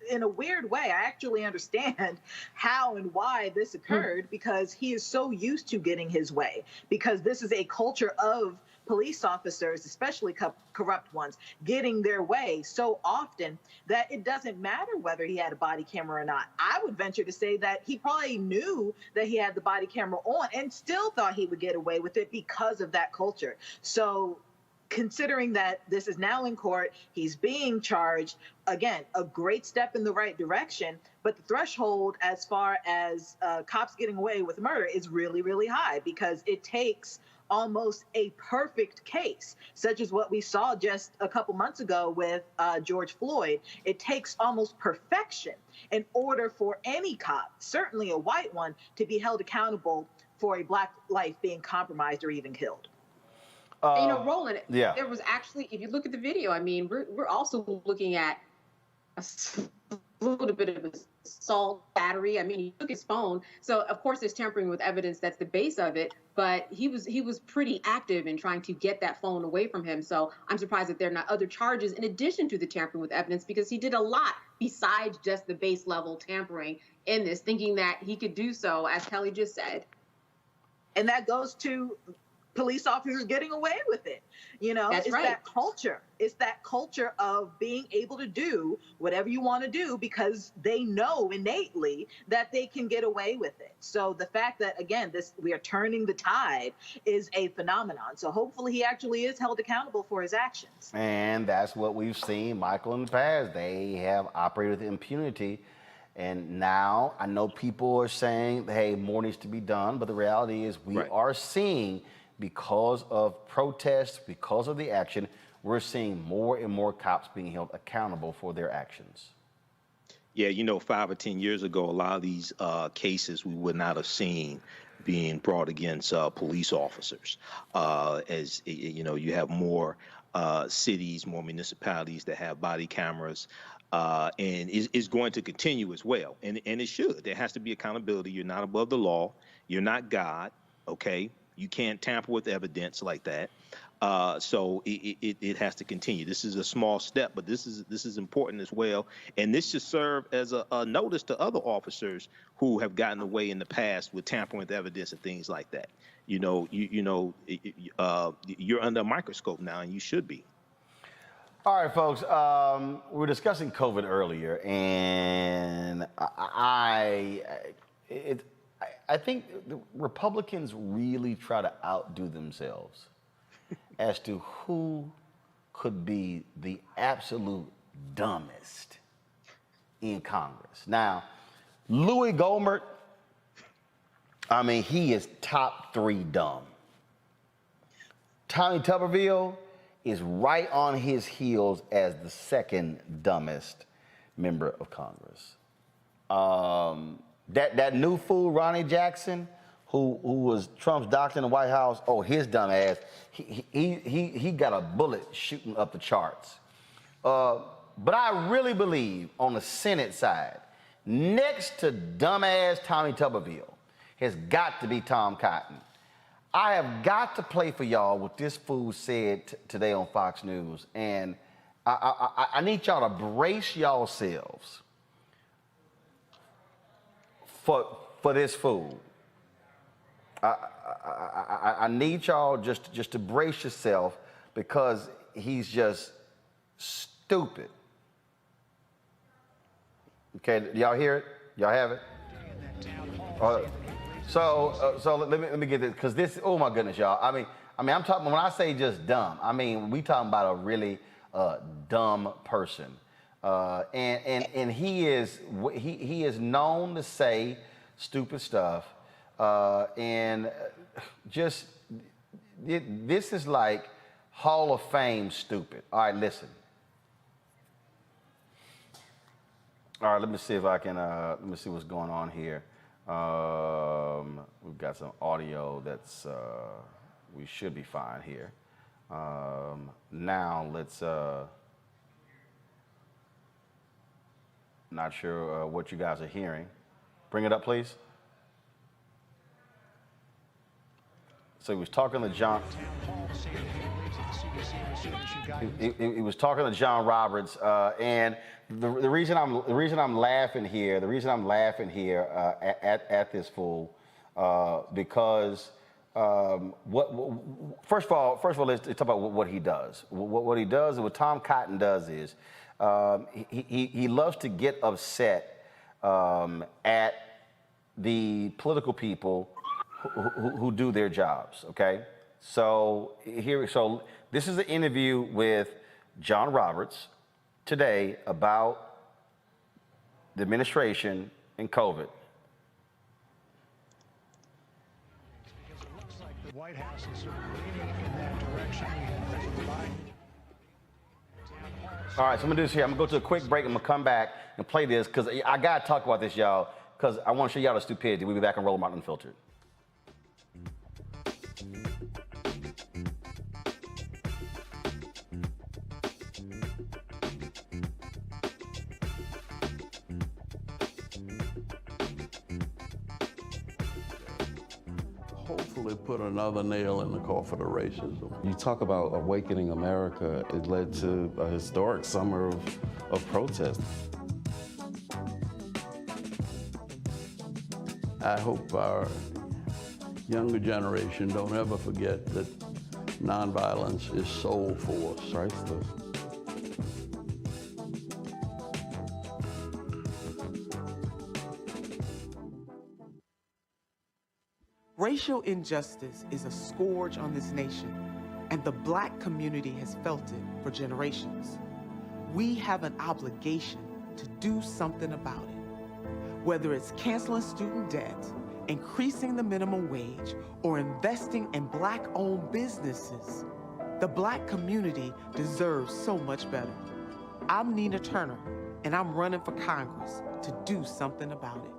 in a weird way, I actually understand how and why this occurred, because he is so used to getting his way, because this is a culture of police officers, especially corrupt ones, getting their way so often that it doesn't matter whether he had a body camera or not. I would venture to say that he probably knew that he had the body camera on and still thought he would get away with it because of that culture. So considering that this is now in court, he's being charged, again, a great step in the right direction, but the threshold as far as cops getting away with murder is really, really high, because it takes almost a perfect case, such as what we saw just a couple months ago with George Floyd. It takes almost perfection in order for any cop, certainly a white one, to be held accountable for a Black life being compromised or even killed. Roland, there was actually, if you look at the video, I mean, we're also looking at a little bit of assault, battery. I mean, he took his phone. So, of course, there's tampering with evidence. That's the base of it. But he was pretty active in trying to get that phone away from him. So I'm surprised that there are not other charges in addition to the tampering with evidence, because he did a lot besides just the base level tampering in this, thinking that he could do so, as Kelly just said. And that goes to police officers getting away with it. It's right. That culture. It's that culture of being able to do whatever you want to do because they know innately that they can get away with it. So the fact that, again, we are turning the tide is a phenomenon. So hopefully he actually is held accountable for his actions. And that's what we've seen, Michael, in the past. They have operated with impunity. And now I know people are saying, hey, more needs to be done. But the reality is we are seeing, because of protests, because of the action, we're seeing more and more cops being held accountable for their actions. Yeah, 5 or 10 years ago, a lot of these cases we would not have seen being brought against police officers. As you have more cities, more municipalities that have body cameras, and is going to continue as well. And it should. There has to be accountability. You're not above the law. You're not God. Okay. You can't tamper with evidence like that. So it has to continue. This is a small step, but this is important as well. And this should serve as a notice to other officers who have gotten away in the past with tampering with evidence and things like that. You're under a microscope now, and you should be. All right, folks. We were discussing COVID earlier, and I think the Republicans really try to outdo themselves as to who could be the absolute dumbest in Congress. Now, Louis Gohmert, I mean, he is top 3 dumb. Tommy Tuberville is right on his heels as the second dumbest member of Congress. That new fool, Ronnie Jackson, who was Trump's doctor in the White House, his dumb ass, he got a bullet shooting up the charts. But I really believe on the Senate side, next to dumbass Tommy Tuberville, has got to be Tom Cotton. I have got to play for y'all what this fool said today on Fox News, and I need y'all to brace yourselves for this fool. I need y'all just to brace yourself, because he's just stupid. Okay, y'all hear it? Y'all have it? So let me get this, because this, oh my goodness, y'all. I mean, I'm talking, when I say just dumb, I mean, we talking about a really dumb person. And he is known to say stupid stuff. And just, this is like Hall of Fame stupid. All right, listen. All right, let me see if I can, let me see what's going on here. We've got some audio that's, we should be fine here. Now let's, not sure what you guys are hearing. Bring it up, please. So he was talking to John. He was talking to John Roberts, and the reason I'm laughing here at this fool, because first of all, let's talk about what he does. What he does, what Tom Cotton does is he loves to get upset at the political people who do their jobs. Okay, so this is an interview with John Roberts today about the administration and COVID. The White House is sort of leaning in that direction. We had President Biden. All right, so I'm gonna do this here. I'm gonna go to a quick break. I'm gonna come back and play this because I gotta talk about this, y'all, because I want to show y'all the stupidity. We'll be back on Roland Martin Unfiltered. Hopefully put another nail in the coffin of racism. You talk about awakening America. It led to a historic summer of protest. I hope our younger generation don't ever forget that nonviolence is soul force. Priceless. Racial injustice is a scourge on this nation, and the Black community has felt it for generations. We have an obligation to do something about it. Whether it's canceling student debt, increasing the minimum wage, or investing in Black-owned businesses, the Black community deserves so much better. I'm Nina Turner, and I'm running for Congress to do something about it.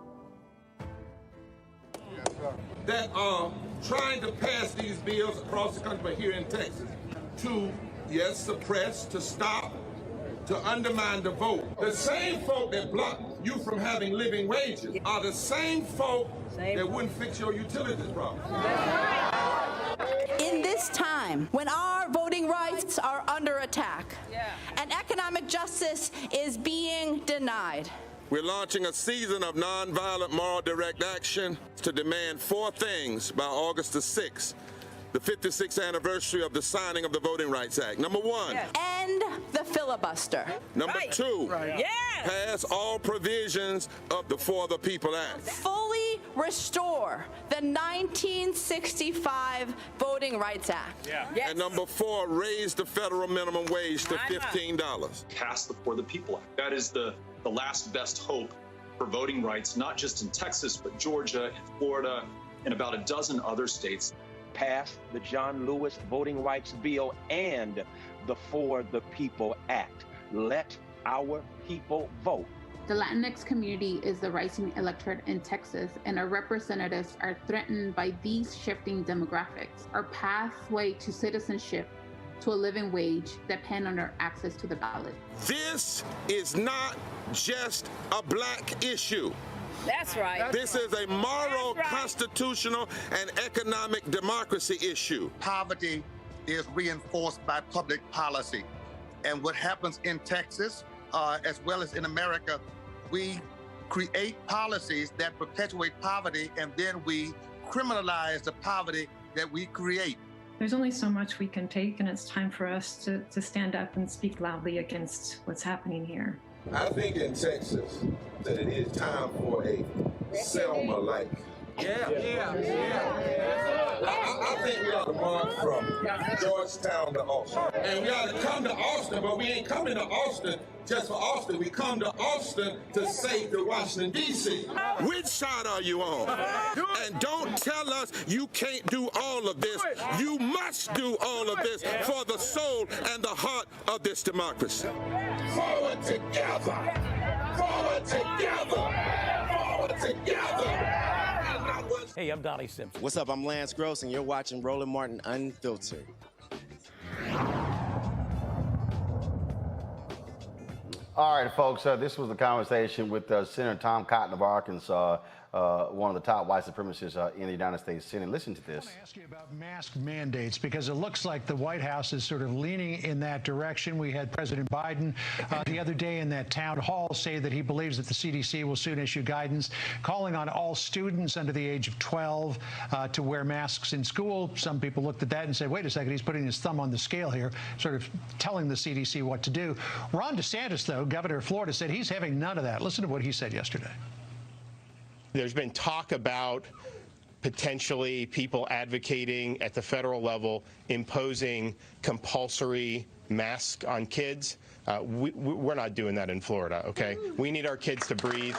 That are trying to pass these bills across the country, but here in Texas, to, yes, suppress, to stop, to undermine the vote. The same folk that block you from having living wages are the same folk that wouldn't fix your utilities problem. In this time, when our voting rights are under attack and economic justice is being denied, We're launching a season of nonviolent moral direct action to demand 4 things by August the 6th, the 56th anniversary of the signing of the Voting Rights Act. Number 1. end the filibuster. Number 2. Pass all provisions of the For the People Act. Fully restore the 1965 Voting Rights Act. And number 4, raise the federal minimum wage to $15. Pass the For the People Act. That is the last best hope for voting rights, not just in Texas, but Georgia and Florida and about a dozen other states. Pass the John Lewis Voting Rights Bill and the For the People Act. Let our people vote. The Latinx community is the rising electorate in Texas, and our representatives are threatened by these shifting demographics. Our pathway to citizenship, to a living wage, depend on our access to the ballot. This is not just a Black issue. That's right. This is a moral, constitutional, and economic democracy issue. Poverty is reinforced by public policy. And what happens in Texas, as well as in America, we create policies that perpetuate poverty, and then we criminalize the poverty that we create. There's only so much we can take, and it's time for us to stand up and speak loudly against what's happening here. I think in Texas that it is time for a Selma-like. I think we ought to march from Georgetown to Austin. And we ought to come to Austin, but we ain't coming to Austin just for Austin. We come to Austin to save the Washington, D.C. Which side are you on? And don't tell us you can't do all of this. You must do all of this for the soul and the heart of this democracy. Forward together! Forward together! Forward together! Hey, I'm Donnie Simpson. What's up? I'm Lance Gross, and you're watching Roland Martin Unfiltered. All right, folks, this was the conversation with Senator Tom Cotton of Arkansas one of the top white supremacists in the United States Senate. Listen to this. I want to ask you about mask mandates, because it looks like the White House is sort of leaning in that direction. We had President Biden the other day in that town hall say that he believes that the CDC will soon issue guidance calling on all students under the age of 12 to wear masks in school. Some people looked at that and said, wait a second, he's putting his thumb on the scale here, sort of telling the CDC what to do. Ron DeSantis, though, governor of Florida, said he's having none of that. Listen to what he said yesterday. There's been talk about potentially people advocating at the federal level imposing compulsory masks on kids. We're not doing that in Florida, okay? We need our kids to breathe.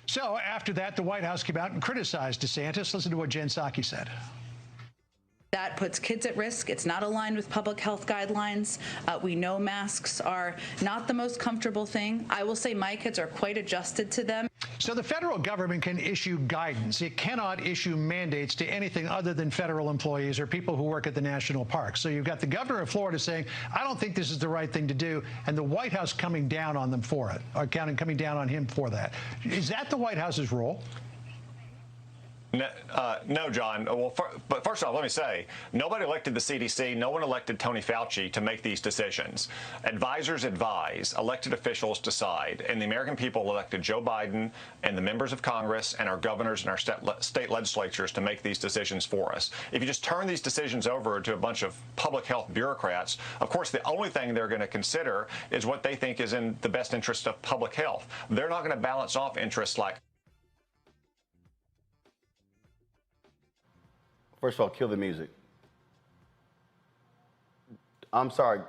So after that, the White House came out and criticized DeSantis. Listen to what Jen Psaki said. That puts kids at risk. It's not aligned with public health guidelines. We know masks are not the most comfortable thing. I will say my kids are quite adjusted to them. So the federal government can issue guidance. It cannot issue mandates to anything other than federal employees or people who work at the national parks. So you've got the governor of Florida saying, I don't think this is the right thing to do, and the White House coming down on them for it, or coming down on him for that. Is that the White House's role? No, John. Well, but first off, let me say, nobody elected the CDC. No one elected Tony Fauci to make these decisions. Advisors advise, elected officials decide, and the American people elected Joe Biden and the members of Congress and our governors and our state legislatures to make these decisions for us. If you just turn these decisions over to a bunch of public health bureaucrats, of course, the only thing they're going to consider is what they think is in the best interest of public health. They're not going to balance off interests like. First of all, kill the music. I'm sorry.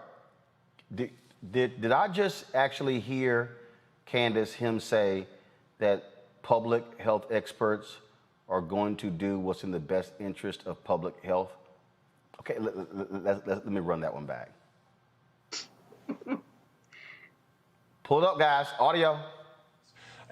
Did I just actually hear, Candace, him say that public health experts are going to do what's in the best interest of public health? Okay, let me run that one back. Pull it up, guys. Audio.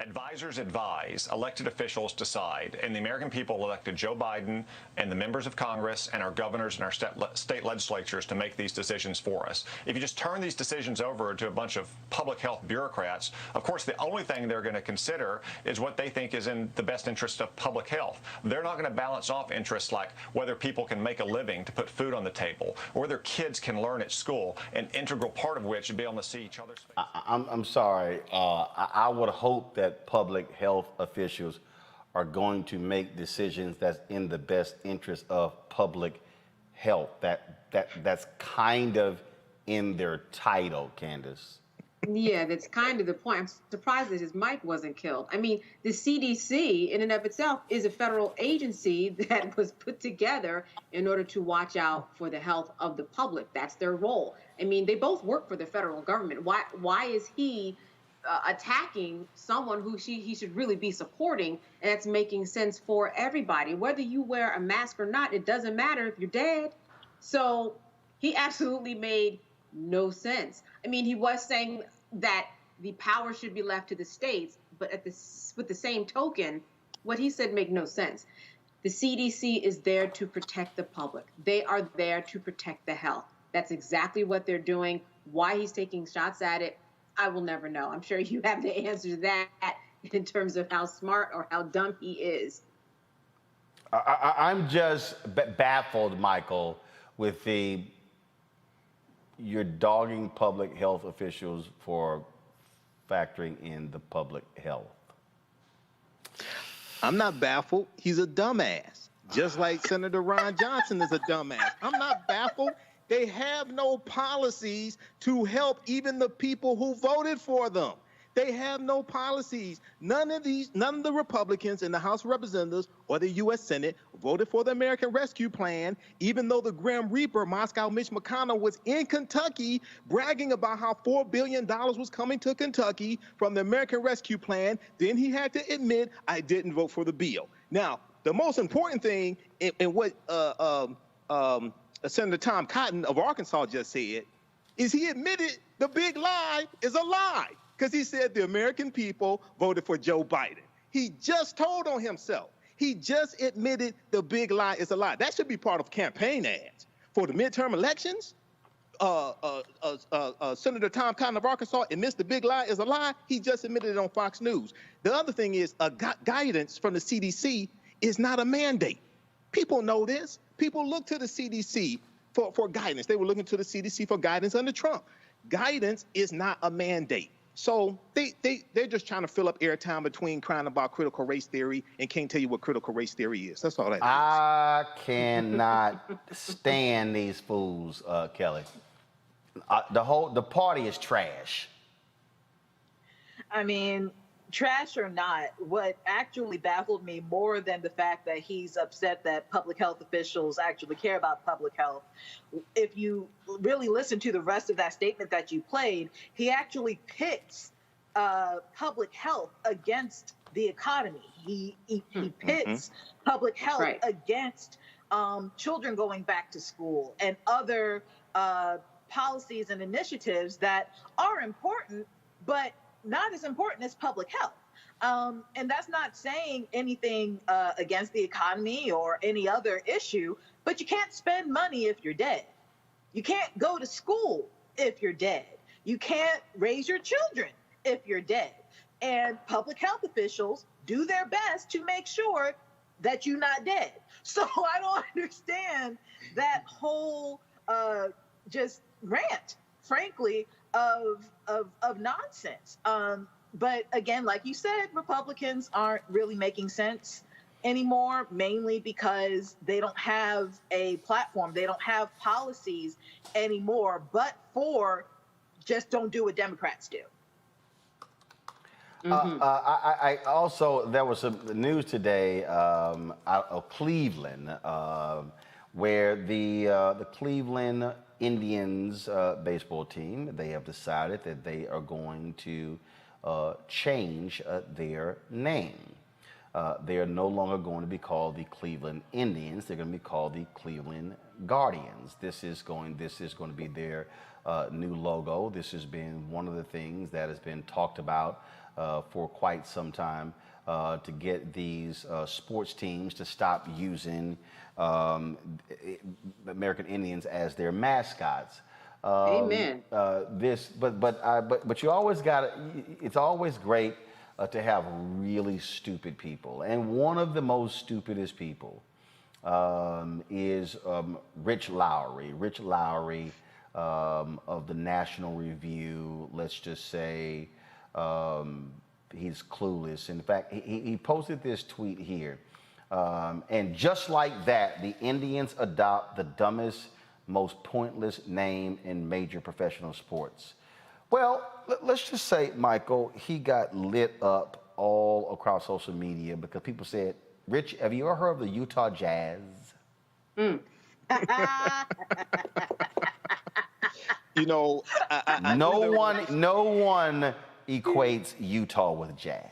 Advisors advise, elected officials decide, and the American people elected Joe Biden and the members of Congress and our governors and our state legislatures to make these decisions for us. If you just turn these decisions over to a bunch of public health bureaucrats, of course, the only thing they're going to consider is what they think is in the best interest of public health. They're not going to balance off interests like whether people can make a living to put food on the table or whether kids can learn at school, an integral part of which is be able to see each other's faces. I'm sorry. I would hope that public health officials are going to make decisions that's in the best interest of public health. That's kind of in their title, Candace. Yeah, that's kind of the point. I'm surprised that his mic wasn't killed. I mean, the CDC in and of itself is a federal agency that was put together in order to watch out for the health of the public. That's their role. I mean, they both work for the federal government. Why is he attacking someone who he should really be supporting, and it's making sense for everybody? Whether you wear a mask or not, it doesn't matter if you're dead. So he absolutely made no sense. I mean, he was saying that the power should be left to the states, but with the same token, what he said made no sense. The CDC is there to protect the public. They are there to protect the health. That's exactly what they're doing. Why he's taking shots at it, I will never know. I'm sure you have the answer to that in terms of how smart or how dumb he is. I'm just baffled, Michael, with you're dogging public health officials for factoring in the public health. I'm not baffled. He's a dumbass. Just like Senator Ron Johnson is a dumbass. I'm not baffled. They have no policies to help even the people who voted for them. They have no policies. None of the Republicans in the House of Representatives or the U.S. Senate voted for the American Rescue Plan, even though the Grim Reaper, Moscow Mitch McConnell, was in Kentucky bragging about how $4 billion was coming to Kentucky from the American Rescue Plan. Then he had to admit, I didn't vote for the bill. Now, the most important thing in what Senator Tom Cotton of Arkansas just said is he admitted the big lie is a lie, because he said the American people voted for Joe Biden. He just told on himself. He just admitted the big lie is a lie. That should be part of campaign ads for the midterm elections. Senator Tom Cotton of Arkansas admits the big lie is a lie. He just admitted it on Fox News. The other thing is guidance from the CDC is not a mandate. People know this. People look to the CDC for guidance. They were looking to the CDC for guidance under Trump. Guidance is not a mandate. So they're just trying to fill up airtime between crying about critical race theory and can't tell you what critical race theory is. That's all that is. I cannot stand these fools, Kelly. The party is trash. I mean, trash or not, what actually baffled me more than the fact that he's upset that public health officials actually care about public health, if you really listen to the rest of that statement that you played, he actually pits public health against the economy. He pits public health against children going back to school and other policies and initiatives that are important, but not as important as public health. And that's not saying anything against the economy or any other issue, but you can't spend money if you're dead. You can't go to school if you're dead. You can't raise your children if you're dead. And public health officials do their best to make sure that you're not dead. So I don't understand that whole just rant, frankly, of nonsense. But again, like you said, Republicans aren't really making sense anymore, mainly because they don't have a platform. They don't have policies anymore, but for just don't do what Democrats do. I also, there was some news today out of Cleveland where the Cleveland Indians baseball team, they have decided that they are going to change their name. They are no longer going to be called the Cleveland Indians. They're going to be called the Cleveland Guardians. This is going to be their new logo. This has been one of the things that has been talked about for quite some time to get these sports teams to stop using American Indians as their mascots. Amen. But you always got. It's always great to have really stupid people, and one of the most stupidest people is Rich Lowry. Rich Lowry of the National Review. Let's just say he's clueless. In fact, he posted this tweet here, and just like that, the Indians adopt the dumbest, most pointless name in major professional sports. Well, let's just say, Michael, he got lit up all across social media because people said, Rich, have you ever heard of the Utah Jazz? You know, no one equates Utah with jazz.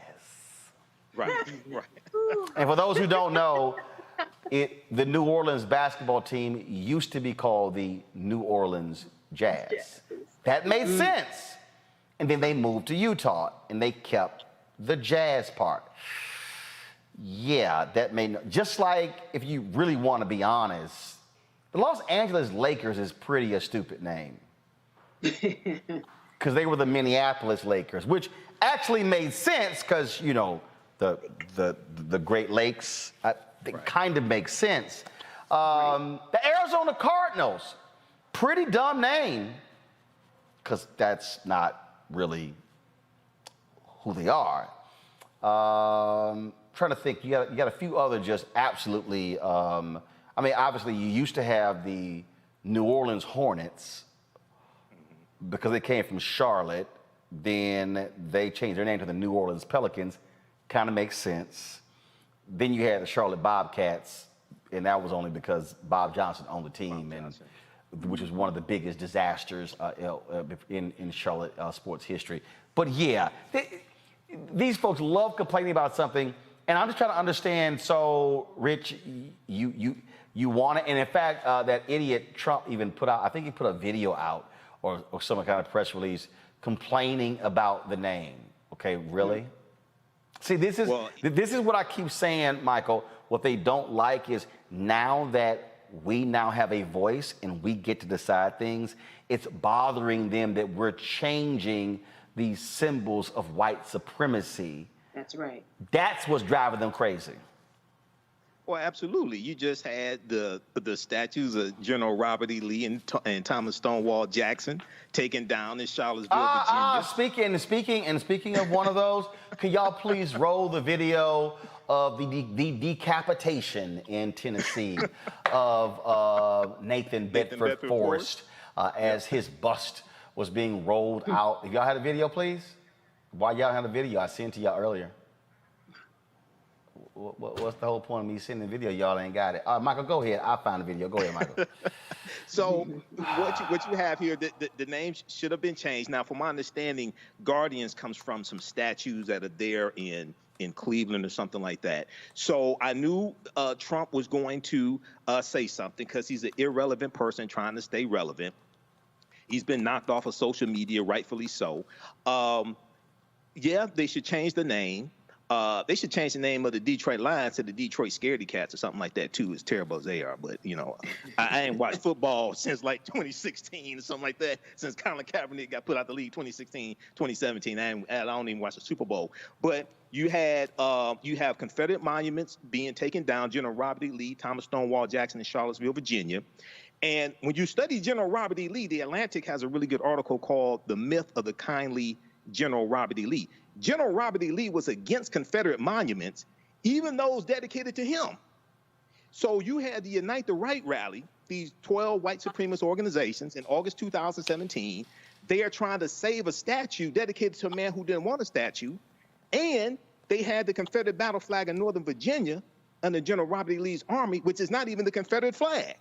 Right. And for those who don't know, the New Orleans basketball team used to be called the New Orleans Jazz. That made sense. And then they moved to Utah and they kept the jazz part. Yeah, that made just like, if you really want to be honest, the Los Angeles Lakers is pretty a stupid name. Because they were the Minneapolis Lakers, which actually made sense because, you know, the Great Lakes, it kind of makes sense. The Arizona Cardinals, pretty dumb name, because that's not really who they are. Trying to think, you got a few other just absolutely, I mean, obviously you used to have the New Orleans Hornets because they came from Charlotte. Then they changed their name to the New Orleans Pelicans. Kind of makes sense. Then you had the Charlotte Bobcats, and that was only because Bob Johnson owned the team, which was one of the biggest disasters in Charlotte sports history. But yeah, these folks love complaining about something, and I'm just trying to understand. So, Rich, you want it, and in fact, that idiot Trump even put out, I think he put a video out or some kind of press release complaining about the name. Okay, really? See, this is what I keep saying, Michael. What they don't like is now that we now have a voice and we get to decide things, it's bothering them that we're changing these symbols of white supremacy. That's right. That's what's driving them crazy. Well, absolutely. You just had the statues of General Robert E. Lee and Thomas Stonewall Jackson taken down in Charlottesville, Virginia. Speaking of one of those, could y'all please roll the video of the decapitation in Tennessee of Nathan Bedford Forrest as his bust was being rolled out. If y'all had a video, please? While y'all had a video, I sent to y'all earlier. What's the whole point of me sending the video? Y'all ain't got it. Michael, go ahead. I'll find the video. Go ahead, Michael. So what you have here, the name should have been changed. Now, from my understanding, Guardians comes from some statues that are there in Cleveland or something like that. So I knew Trump was going to say something because he's an irrelevant person trying to stay relevant. He's been knocked off of social media, rightfully so. Yeah, they should change the name. They should change the name of the Detroit Lions to the Detroit Scaredy Cats or something like that too, as terrible as they are. But, you know, I ain't watched football since like 2016 or something like that, since Colin Kaepernick got put out the league 2016, 2017. I don't even watch the Super Bowl. But you have Confederate monuments being taken down, General Robert E. Lee, Thomas Stonewall Jackson in Charlottesville, Virginia. And when you study General Robert E. Lee, The Atlantic has a really good article called The Myth of the Kindly General Robert E. Lee. General Robert E. Lee was against Confederate monuments, even those dedicated to him. So you had the Unite the Right rally, these 12 white supremacist organizations in August 2017. They are trying to save a statue dedicated to a man who didn't want a statue. And they had the Confederate battle flag in Northern Virginia under General Robert E. Lee's army, which is not even the Confederate flag.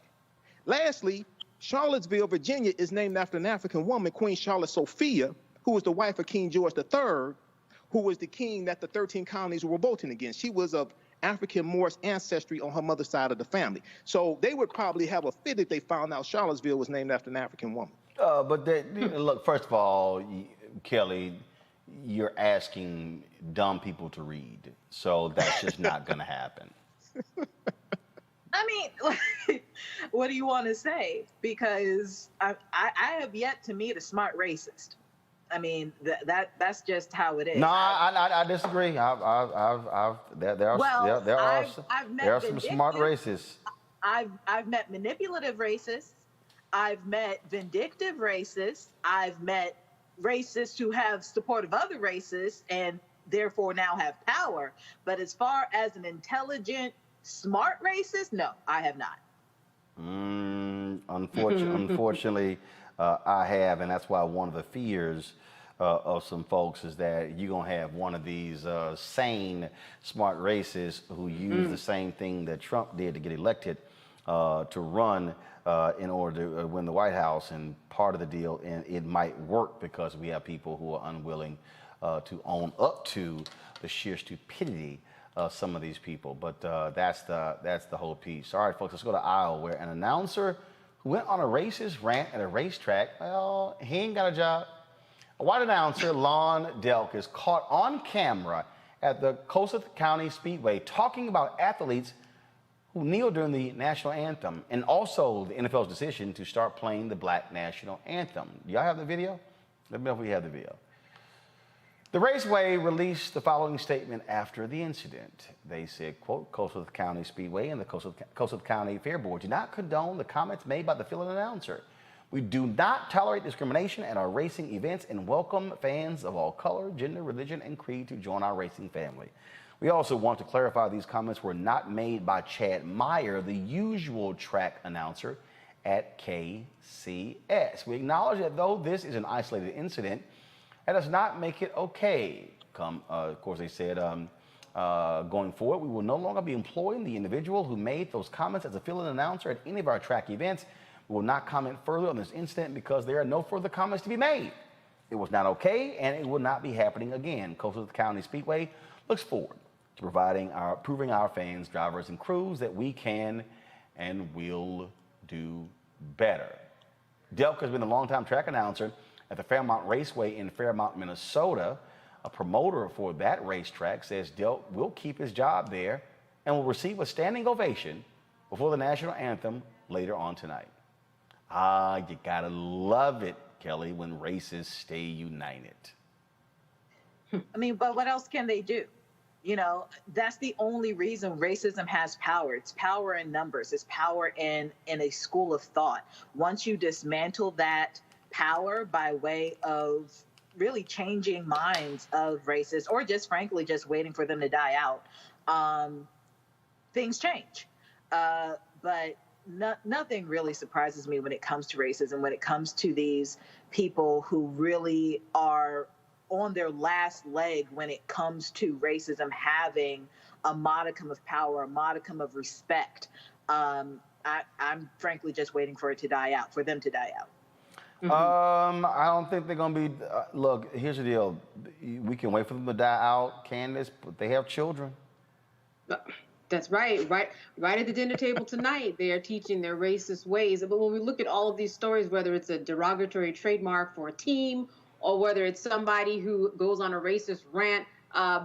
Lastly, Charlottesville, Virginia is named after an African woman, Queen Charlotte Sophia, who was the wife of King George III, who was the king that the 13 colonies were revolting against. She was of African Moorish ancestry on her mother's side of the family. So they would probably have a fit if they found out Charlottesville was named after an African woman. Look, first of all, Kelly, you're asking dumb people to read. So that's just not going to happen. I mean, what do you want to say? Because I have yet to meet a smart racist. I mean, that's just how it is. No, I disagree. There are some smart racists. I've met manipulative racists. I've met vindictive racists. I've met racists who have support of other racists and therefore now have power. But as far as an intelligent, smart racist, no, I have not. Unfortunately, I have, and that's why one of the fears of some folks is that you're going to have one of these sane, smart racists who use the same thing that Trump did to get elected to run in order to win the White House. And part of the deal, and it might work because we have people who are unwilling to own up to the sheer stupidity of some of these people. But that's the whole piece. All right, folks, let's go to Iowa, where an announcer who went on a racist rant at a racetrack, well, he ain't got a job. A white announcer, Lon Delk, is caught on camera at the Kossuth County Speedway talking about athletes who kneel during the national anthem and also the NFL's decision to start playing the Black National Anthem. Do y'all have the video? Let me know if we have the video. The Raceway released the following statement after the incident. They said, quote, Kossuth County Speedway and the Kossuth County Fair Board do not condone the comments made by the field announcer. We do not tolerate discrimination at our racing events and welcome fans of all color, gender, religion, and creed to join our racing family. We also want to clarify these comments were not made by Chad Meyer, the usual track announcer at KCS. We acknowledge that though this is an isolated incident, that does not make it okay. Of course, they said, going forward, we will no longer be employing the individual who made those comments as a field announcer at any of our track events. We will not comment further on this incident because there are no further comments to be made. It was not okay, and it will not be happening again. Kossuth County Speedway looks forward to proving our fans, drivers, and crews that we can and will do better. Delk has been a longtime track announcer at the Fairmont Raceway in Fairmont, Minnesota. A promoter for that racetrack says Delk will keep his job there and will receive a standing ovation before the national anthem later on tonight. Ah, you gotta love it, Kelly, when racists stay united. I mean, but what else can they do? You know, that's the only reason racism has power. It's power in numbers. It's power in a school of thought. Once you dismantle that power by way of really changing minds of racists, or just frankly just waiting for them to die out, things change. But nothing really surprises me when it comes to racism, when it comes to these people who really are on their last leg when it comes to racism having a modicum of power, a modicum of respect. I'm frankly just waiting for it to die out, for them to die out. I don't think they're gonna be. Look, here's the deal: we can wait for them to die out, Candace, but they have children. That's right. Right at the dinner table tonight, they are teaching their racist ways. But when we look at all of these stories, whether it's a derogatory trademark for a team, or whether it's somebody who goes on a racist rant,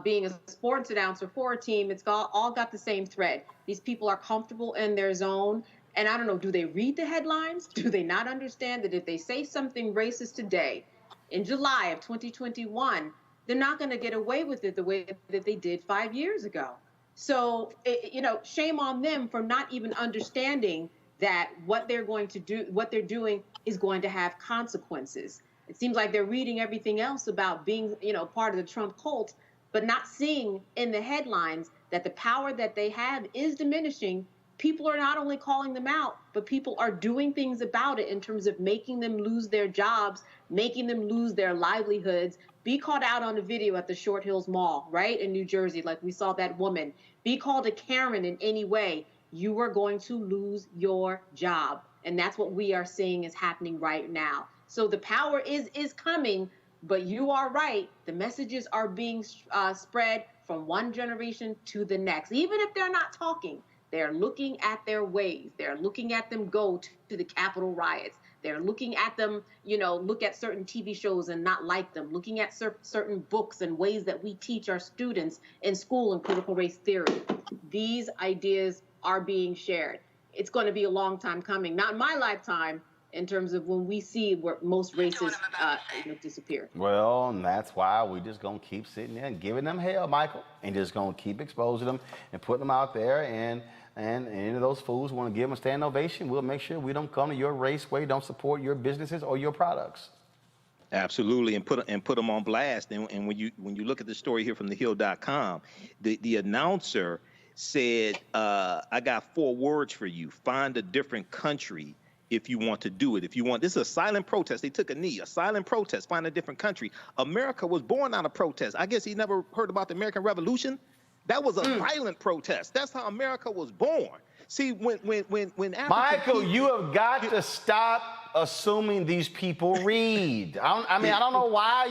being a sports announcer for a team, it's all got the same thread. These people are comfortable in their zone. And I don't know, do they read the headlines? Do they not understand that if they say something racist today, in July of 2021, they're not going to get away with it the way that they did 5 years ago? So, shame on them for not even understanding that what they're going to do, what they're doing is going to have consequences. It seems like they're reading everything else about being, part of the Trump cult, but not seeing in the headlines that the power that they have is diminishing. People are not only calling them out, but people are doing things about it in terms of making them lose their jobs, making them lose their livelihoods. Be caught out on a video at the Short Hills Mall, right, in New Jersey, like we saw that woman. Be called a Karen in any way, you are going to lose your job. And that's what we are seeing is happening right now. So the power is coming, but you are right. The messages are being spread from one generation to the next. Even if they're not talking, they're looking at their ways. They're looking at them go to the Capitol riots. They're looking at them, look at certain TV shows and not like them, looking at certain books and ways that we teach our students in school in critical race theory. These ideas are being shared. It's going to be a long time coming, not in my lifetime, in terms of when we see where most races disappear. Well, and that's why we just going to keep sitting there and giving them hell, Michael, and just going to keep exposing them and putting them out there. And any of those fools want to give them a standing ovation, we'll make sure we don't come to your raceway, don't support your businesses or your products. Absolutely, and put them on blast. And when you look at the story here from thehill.com, the announcer said, I got 4 words for you. Find a different country if you want to do it. If you want, this is a silent protest. They took a knee, a silent protest, find a different country. America was born out of protest. I guess he never heard about the American Revolution. That was a violent protest. That's how America was born. See, when Michael, you have got to stop assuming these people read. I don't know why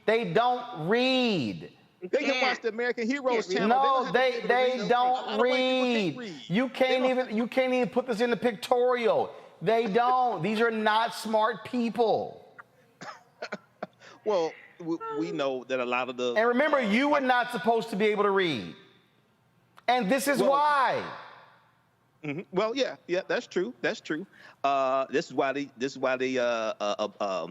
they don't read. They can watch the American Heroes channel. No, they don't read. You can't even put this in the pictorial. They don't. These are not smart people. Well, we know that a lot of the... And remember, you were not supposed to be able to read. And this is why. Mm-hmm. Well, yeah, that's true. That's true. This is why they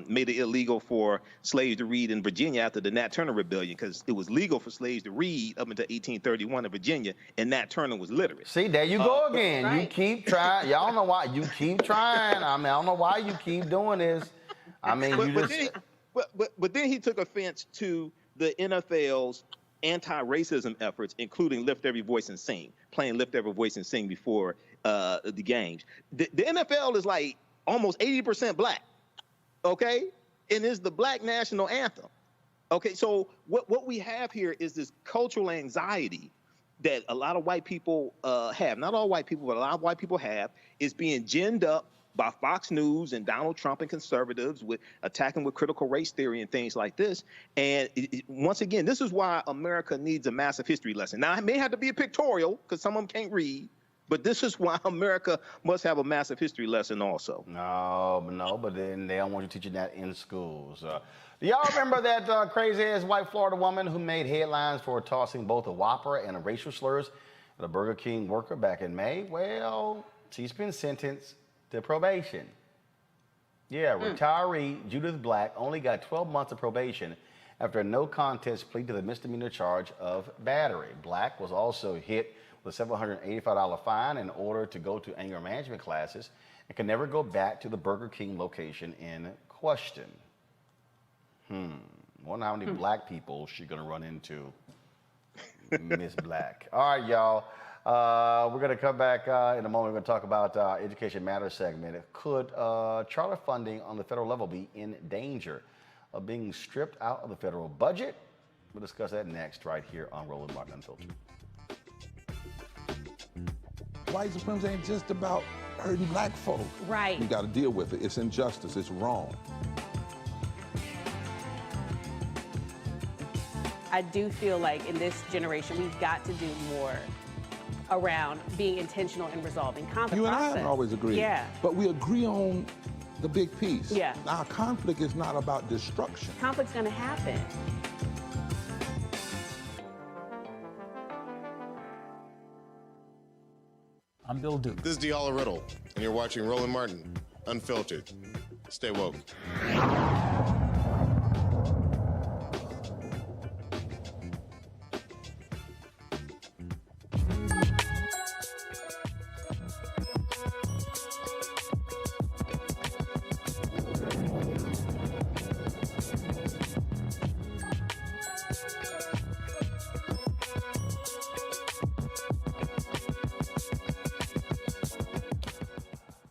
made it illegal for slaves to read in Virginia after the Nat Turner Rebellion, because it was legal for slaves to read up until 1831 in Virginia, and Nat Turner was literate. See, there you go again. Right. You keep trying. Y'all know why you keep trying. I don't know why you keep doing this. But then he took offense to the NFL's anti-racism efforts, including Lift Every Voice and Sing, playing Lift Every Voice and Sing before the games. The NFL is like almost 80% black, okay? And is the Black National Anthem. Okay, so what we have here is this cultural anxiety that a lot of white people have. Not all white people, but a lot of white people have, is being ginned up by Fox News and Donald Trump and conservatives with attacking with critical race theory and things like this. And once again, this is why America needs a massive history lesson. Now, it may have to be a pictorial because some of them can't read, but this is why America must have a massive history lesson also. No, but then they don't want you teaching that in schools. Do y'all remember that crazy-ass white Florida woman who made headlines for tossing both a Whopper and a racial slurs at a Burger King worker back in May? Well, She's been sentenced to probation. Yeah, retiree Judith Black only got 12 months of probation after a no contest plea to the misdemeanor charge of battery. Black was also hit with a $785 fine in order to go to anger management classes and can never go back to the Burger King location in question. Wonder how many black people she's gonna run into, Miss Black. All right, y'all. We're going to come back in a moment. We're going to talk about Education Matters segment. Could charter funding on the federal level be in danger of being stripped out of the federal budget? We'll discuss that next right here on Roland Martin Unfiltered. White supremacy ain't just about hurting black folk. Right. You got to deal with it. It's injustice. It's wrong. I do feel like in this generation, we've got to do more around being intentional in resolving conflict. You and I haven't always agreed. Yeah. But we agree on the big piece. Yeah. Our conflict is not about destruction. Conflict's going to happen. I'm Bill Duke. This is Diala Riddle, and you're watching Roland Martin Unfiltered. Stay woke.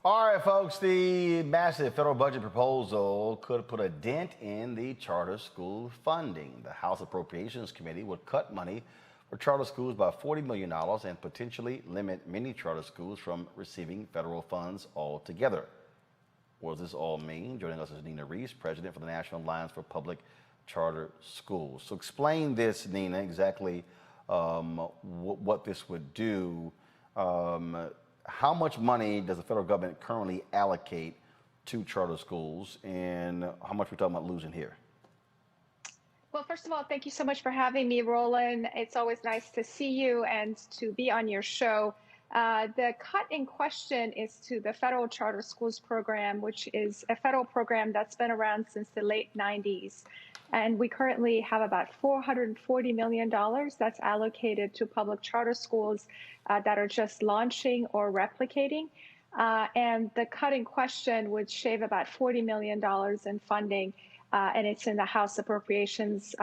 All right, folks, the massive federal budget proposal could put a dent in the charter school funding. The House Appropriations Committee would cut money for charter schools by $40 million and potentially limit many charter schools from receiving federal funds altogether. What does this all mean? Joining us is Nina Reese, president for the National Alliance for Public Charter Schools. So explain this, Nina, exactly what this would do. How much money does the federal government currently allocate to charter schools, and how much we're talking about losing here? Well, first of all, thank you so much for having me, Roland. It's always nice to see you and to be on your show. The cut in question is to the federal charter schools program, which is a federal program that's been around since the late 90s. And we currently have about $440 million that's allocated to public charter schools that are just launching or replicating. And the cut in question would shave about $40 million in funding, and it's in the House Appropriations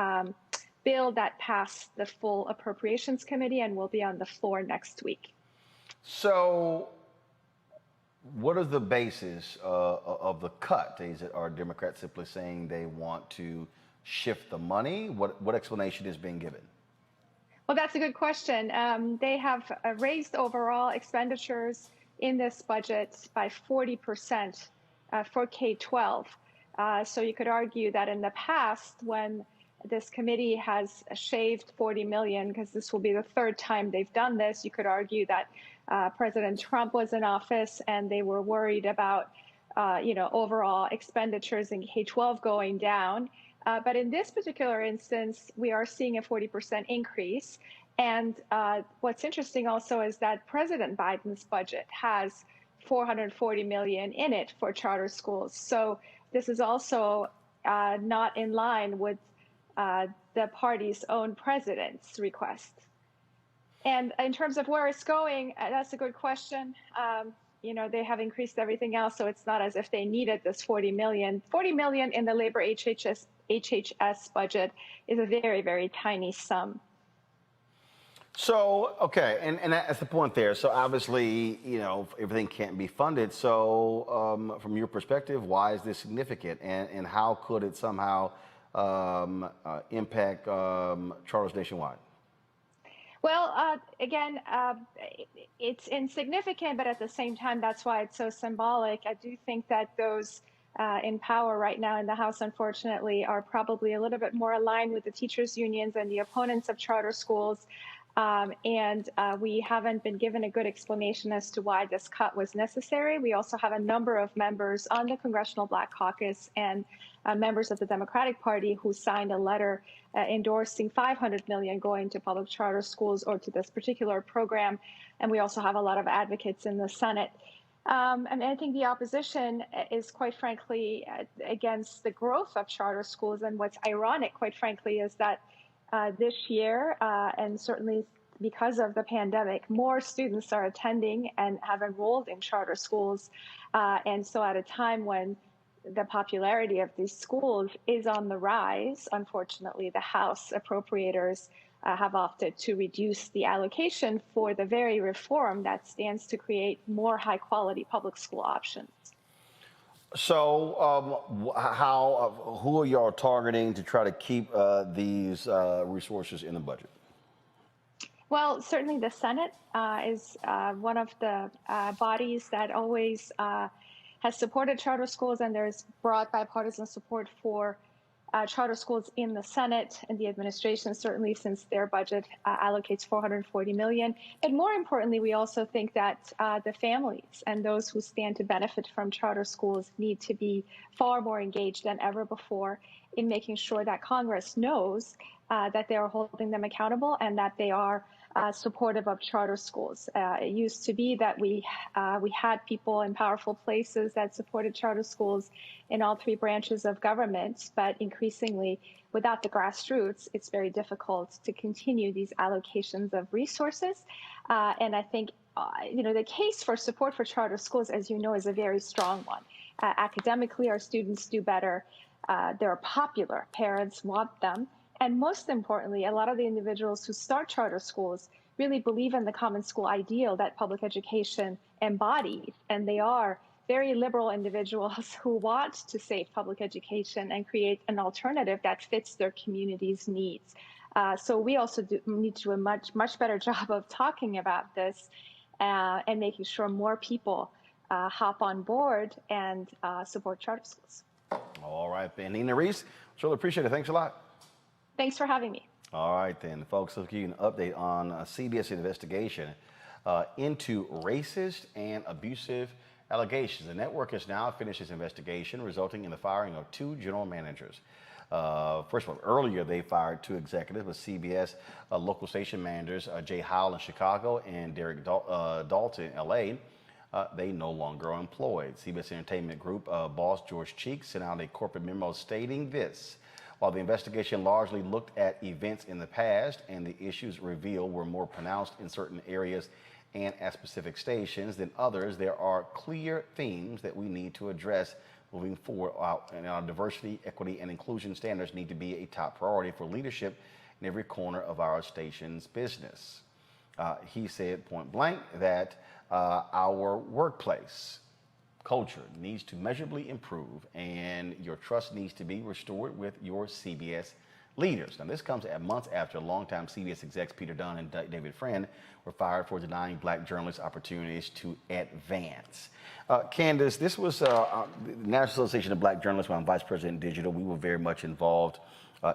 bill that passed the full Appropriations Committee and will be on the floor next week. So what is the basis of the cut? Are Democrats simply saying they want to shift the money? What explanation is being given? Well, that's a good question. They have raised overall expenditures in this budget by 40% for K-12. So you could argue that in the past, when this committee has shaved $40 million, because this will be the third time they've done this, you could argue that President Trump was in office and they were worried about overall expenditures in K-12 going down. But in this particular instance, we are seeing a 40% increase. And what's interesting also is that President Biden's budget has $440 million in it for charter schools. So this is also not in line with the party's own president's request. And in terms of where it's going, that's a good question. They have increased everything else, so it's not as if they needed this $40 million. $40 million in the labor HHS budget is a very, very tiny sum. So, okay, and that's the point there. So obviously, everything can't be funded. So from your perspective, why is this significant? And how could it somehow impact charters nationwide? Well, again, it's insignificant, but at the same time, that's why it's so symbolic. I do think that those in power right now in the House, unfortunately, are probably a little bit more aligned with the teachers' unions and the opponents of charter schools. And we haven't been given a good explanation as to why this cut was necessary. We also have a number of members on the Congressional Black Caucus and members of the Democratic Party who signed a letter endorsing $500 million going to public charter schools or to this particular program. And we also have a lot of advocates in the Senate. And I think the opposition is, quite frankly, against the growth of charter schools. And what's ironic, quite frankly, is that this year, and certainly because of the pandemic, more students are attending and have enrolled in charter schools. And so at a time when the popularity of these schools is on the rise, unfortunately, the House appropriators have opted to reduce the allocation for the very reform that stands to create more high-quality public school options. So, who are y'all targeting to try to keep these resources in the budget? Well, certainly the Senate is one of the bodies that always has supported charter schools, and there's broad bipartisan support for charter schools in the Senate and the administration, certainly since their budget allocates $440 million. But more importantly, we also think that the families and those who stand to benefit from charter schools need to be far more engaged than ever before in making sure that Congress knows that they are holding them accountable and that they are supportive of charter schools. It used to be that we had people in powerful places that supported charter schools in all three branches of government, but increasingly, without the grassroots, it's very difficult to continue these allocations of resources. And I think, the case for support for charter schools, as you know, is a very strong one. Academically, our students do better. They're popular. Parents want them. And most importantly, a lot of the individuals who start charter schools really believe in the common school ideal that public education embodies. And they are very liberal individuals who want to save public education and create an alternative that fits their community's needs. So we also need to do a much better job of talking about this and making sure more people hop on board and support charter schools. All right, then. Nina Reese, really appreciate it. Thanks a lot. Thanks for having me. All right, then, folks, let's give you an update on CBS investigation into racist and abusive allegations. The network has now finished its investigation, resulting in the firing of 2 general managers. First of all, earlier they fired 2 executives with CBS local station managers, Jay Howell in Chicago and Derek Dalton in L.A. They no longer are employed. CBS Entertainment Group boss George Cheeks sent out a corporate memo stating this. While the investigation largely looked at events in the past and the issues revealed were more pronounced in certain areas and at specific stations than others, there are clear themes that we need to address moving forward. And our diversity, equity, and inclusion standards need to be a top priority for leadership in every corner of our station's business. He said point blank that our workplace culture needs to measurably improve and your trust needs to be restored with your CBS leaders. Now, this comes at months after longtime CBS execs Peter Dunn and David Friend were fired for denying black journalists opportunities to advance. Candace, this was the National Association of Black Journalists when I'm Vice President Digital. We were very much involved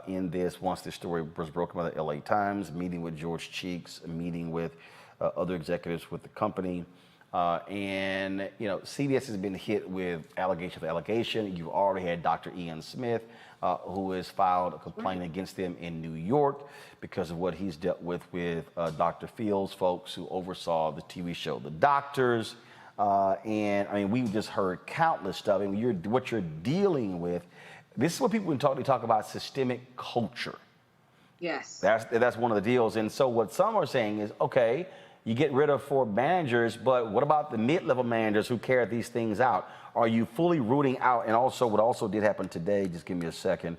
in this once this story was broken by the LA Times, meeting with George Cheeks, meeting with other executives with the company. And, CBS has been hit with allegation of allegation. You've already had Dr. Ian Smith, who has filed a complaint against them in New York because of what he's dealt with Dr. Fields' folks who oversaw the TV show The Doctors. And, I mean, we've just heard countless stuff. And what you're dealing with, this is what people talk about systemic culture. Yes. That's one of the deals. And so what some are saying is, okay, you get rid of 4 managers, but what about the mid-level managers who carry these things out? Are you fully rooting out? And also, what also did happen today, just give me a second,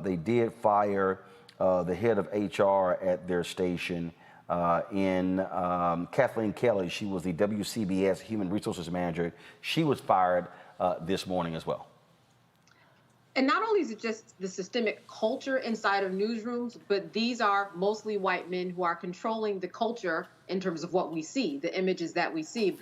they did fire the head of HR at their station in Kathleen Kelly. She was the WCBS Human Resources Manager. She was fired this morning as well. And not only is it just the systemic culture inside of newsrooms, but these are mostly white men who are controlling the culture in terms of what we see, the images that we see.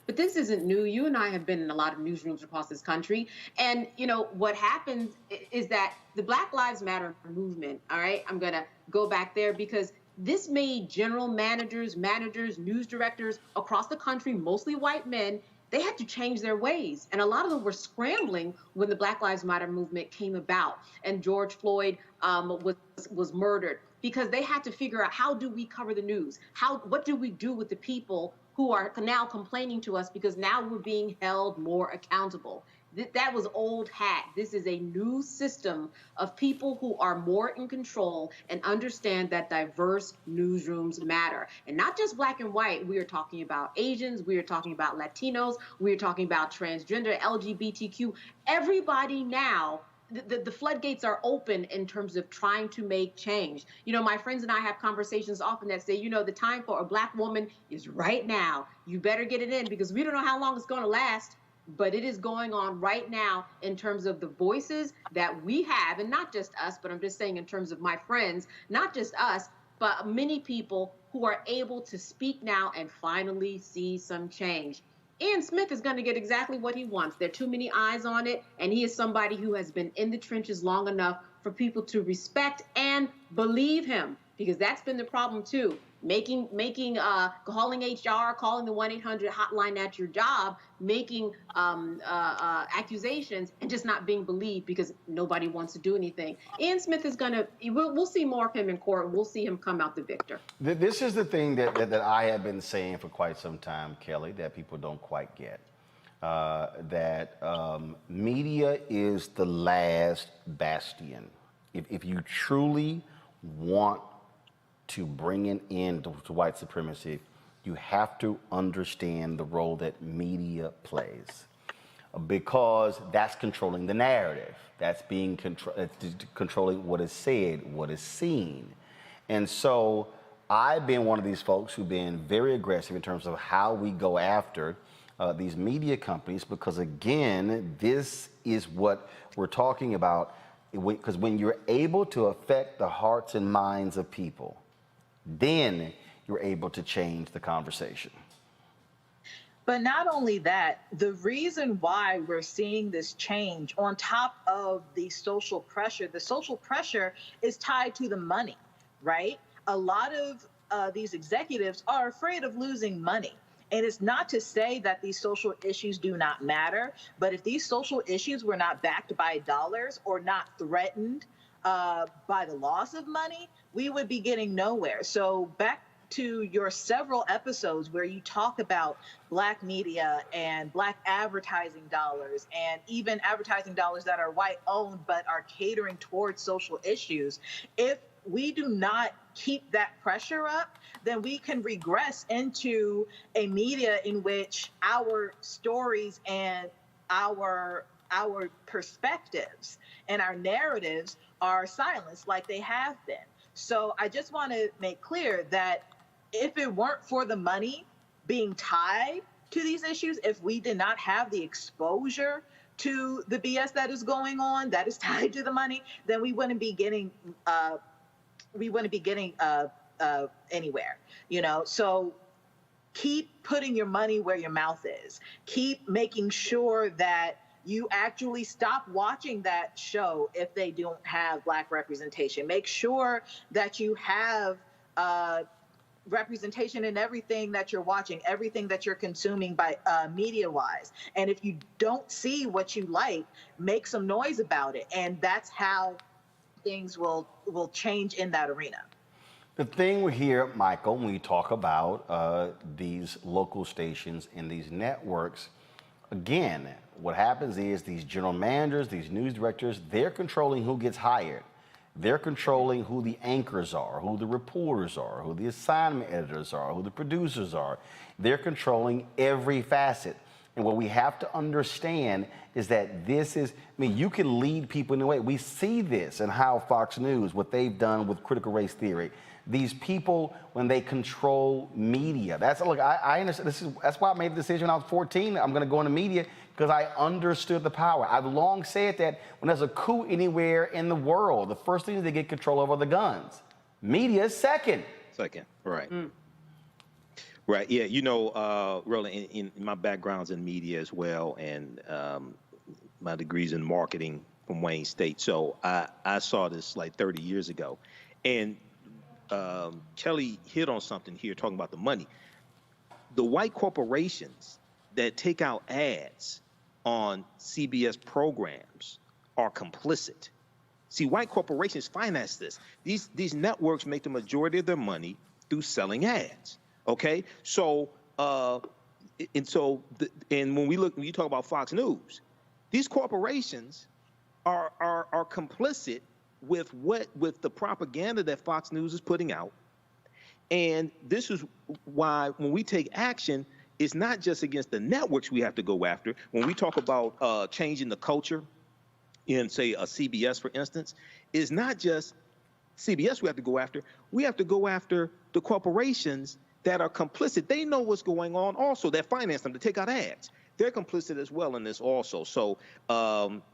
But this isn't new. You and I have been in a lot of newsrooms across this country. And, what happens is that the Black Lives Matter movement, all right, I'm going to go back there because This made general managers, news directors across the country, mostly white men, they had to change their ways. And a lot of them were scrambling when the Black Lives Matter movement came about and George Floyd was murdered, because they had to figure out, how do we cover the news? What do we do with the people who are now complaining to us, because now we're being held more accountable? That was old hat. This is a new system of people who are more in control and understand that diverse newsrooms matter. And not just black and white. We are talking about Asians. We are talking about Latinos. We are talking about transgender, LGBTQ. Everybody now, the floodgates are open in terms of trying to make change. You know, my friends and I have conversations often that say, you know, the time for a black woman is right now. You better get it in, because we don't know how long it's going to last. But it is going on right now in terms of the voices that we have, and not just us, but I'm just saying in terms of my friends, not just us, but many people who are able to speak now and finally see some change. Ian Smith is going to get exactly what he wants. There are too many eyes on it, and he is somebody who has been in the trenches long enough for people to respect and believe him, because that's been the problem too. Calling HR, calling the 1-800 hotline at your job, making accusations and just not being believed because nobody wants to do anything. Ian Smith is we'll see more of him in court. We'll see him come out the victor. This is the thing that I have been saying for quite some time, Kelly, that people don't quite get. That media is the last bastion. If you truly want to bring an end to white supremacy, you have to understand the role that media plays, because that's controlling the narrative. That's controlling what is said, what is seen. And so I've been one of these folks who've been very aggressive in terms of how we go after these media companies, because again, this is what we're talking about. Because when you're able to affect the hearts and minds of people, then you're able to change the conversation. But not only that, the reason why we're seeing this change on top of the social pressure is tied to the money, right? A lot of these executives are afraid of losing money. And it's not to say that these social issues do not matter, but if these social issues were not backed by dollars or not threatened by the loss of money, we would be getting nowhere. So back to your several episodes where you talk about Black media and Black advertising dollars, and even advertising dollars that are white owned but are catering towards social issues, if we do not keep that pressure up, then we can regress into a media in which our stories and our perspectives and our narratives are silenced like they have been. So I just want to make clear that if it weren't for the money being tied to these issues, if we did not have the exposure to the BS that is going on that is tied to the money, then we wouldn't be getting anywhere, you know. So keep putting your money where your mouth is. Keep making sure that you actually stop watching that show if they don't have Black representation. Make sure that you have representation in everything that you're watching, everything that you're consuming by media-wise. And if you don't see what you like, make some noise about it. And that's how things will change in that arena. The thing we hear, Michael, when we talk about these local stations and these networks, again, what happens is these general managers, these news directors, they're controlling who gets hired. They're controlling who the anchors are, who the reporters are, who the assignment editors are, who the producers are. They're controlling every facet. And what we have to understand is that this is, I mean, you can lead people in a way. We see this in how Fox News, what they've done with critical race theory. These people, when they control media, look, I understand. That's why I made the decision when I was 14. I'm going to go into media, because I understood the power. I've long said that when there's a coup anywhere in the world, the first thing they get control over are the guns. Media is second. Second, right. Right, yeah, you know, Roland, in my background's in media as well, and my degree's in marketing from Wayne State. So I saw this like 30 years ago. And Kelly hit on something here talking about the money. The white corporations that take out ads on CBS programs are complicit. See, white corporations finance this. These networks make the majority of their money through selling ads. Okay, so and when you talk about Fox News, these corporations are complicit with the propaganda that Fox News is putting out. And this is why when we take action, it's not just against the networks we have to go after. When we talk about changing the culture in, say, a CBS, for instance, it's not just CBS we have to go after. We have to go after the corporations that are complicit. They know what's going on also, that finance them to take out ads. They're complicit as well in this also. So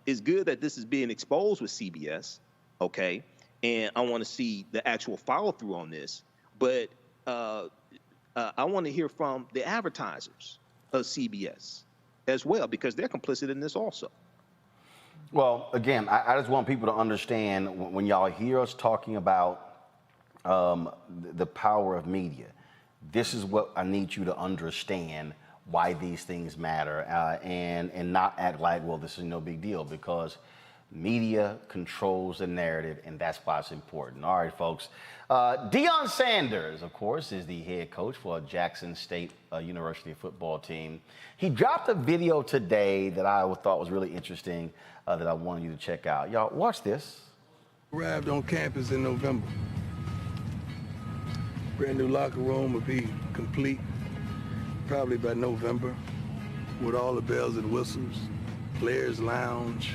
it's good that this is being exposed with CBS, okay? And I want to see the actual follow-through on this. But I want to hear from the advertisers of CBS as well, because they're complicit in this also. Well, again, I just want people to understand when y'all hear us talking about the power of media, this is what I need you to understand why these things matter and not act like, well, this is no big deal, because media controls the narrative, and that's why it's important. All right, folks. Deion Sanders, of course, is the head coach for Jackson State University football team. He dropped a video today that I thought was really interesting that I wanted you to check out. Y'all, watch this. Arrived on campus in November. Brand new locker room will be complete probably by November with all the bells and whistles, players lounge,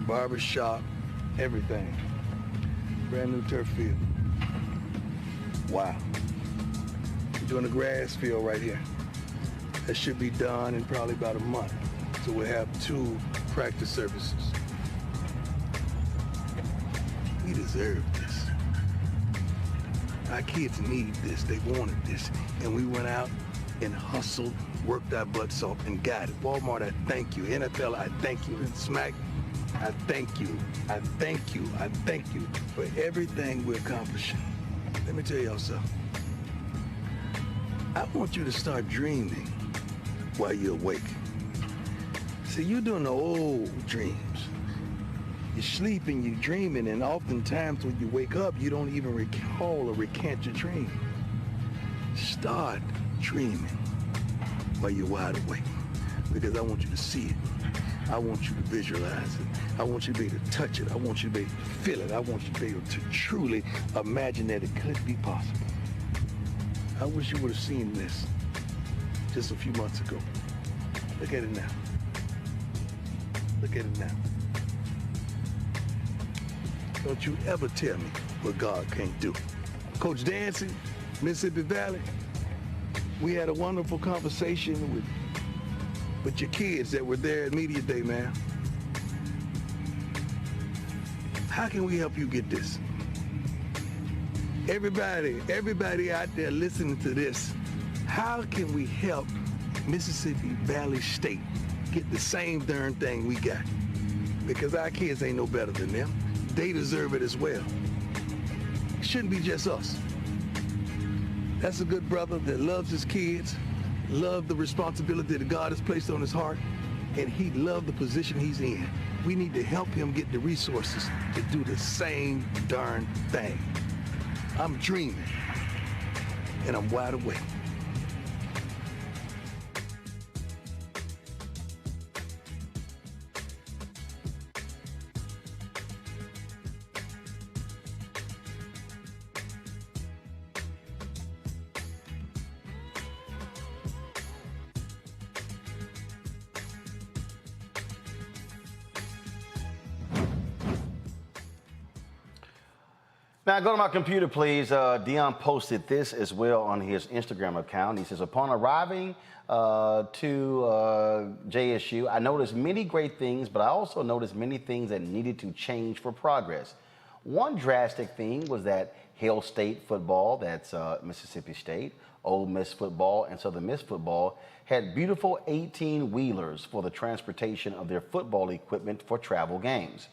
barber shop, everything. Brand new turf field. Wow. We're doing a grass field right here. That should be done in probably about a month. So we'll have 2 practice services. We deserve this. Our kids need this. They wanted this. And we went out and hustled, worked our butts off, and got it. Walmart, I thank you. NFL, I thank you. And Smack, I thank you. I thank you. I thank you for everything we're accomplishing. Let me tell y'all something. I want you to start dreaming while you're awake. See, you're doing the old dreams. You're sleeping, you're dreaming, and oftentimes when you wake up, you don't even recall or recant your dream. Start dreaming while you're wide awake, because I want you to see it. I want you to visualize it. I want you to be able to touch it. I want you to be able to feel it. I want you to be able to truly imagine that it could be possible. I wish you would have seen this just a few months ago. Look at it now. Look at it now. Don't you ever tell me what God can't do. Coach Dancy, Mississippi Valley, we had a wonderful conversation with your kids that were there at Media Day, man. How can we help you get this? Everybody out there listening to this, how can we help Mississippi Valley State get the same darn thing we got? Because our kids ain't no better than them. They deserve it as well. It shouldn't be just us. That's a good brother that loves his kids, loves the responsibility that God has placed on his heart, and he loved the position he's in. We need to help him get the resources to do the same darn thing. I'm dreaming, and I'm wide awake. Now, go to my computer, please. Deion posted this as well on his Instagram account. He says, upon arriving to JSU, I noticed many great things, but I also noticed many things that needed to change for progress. One drastic thing was that Hail State football, that's Mississippi State, Ole Miss football, and Southern Miss football had beautiful 18-wheelers for the transportation of their football equipment for travel games.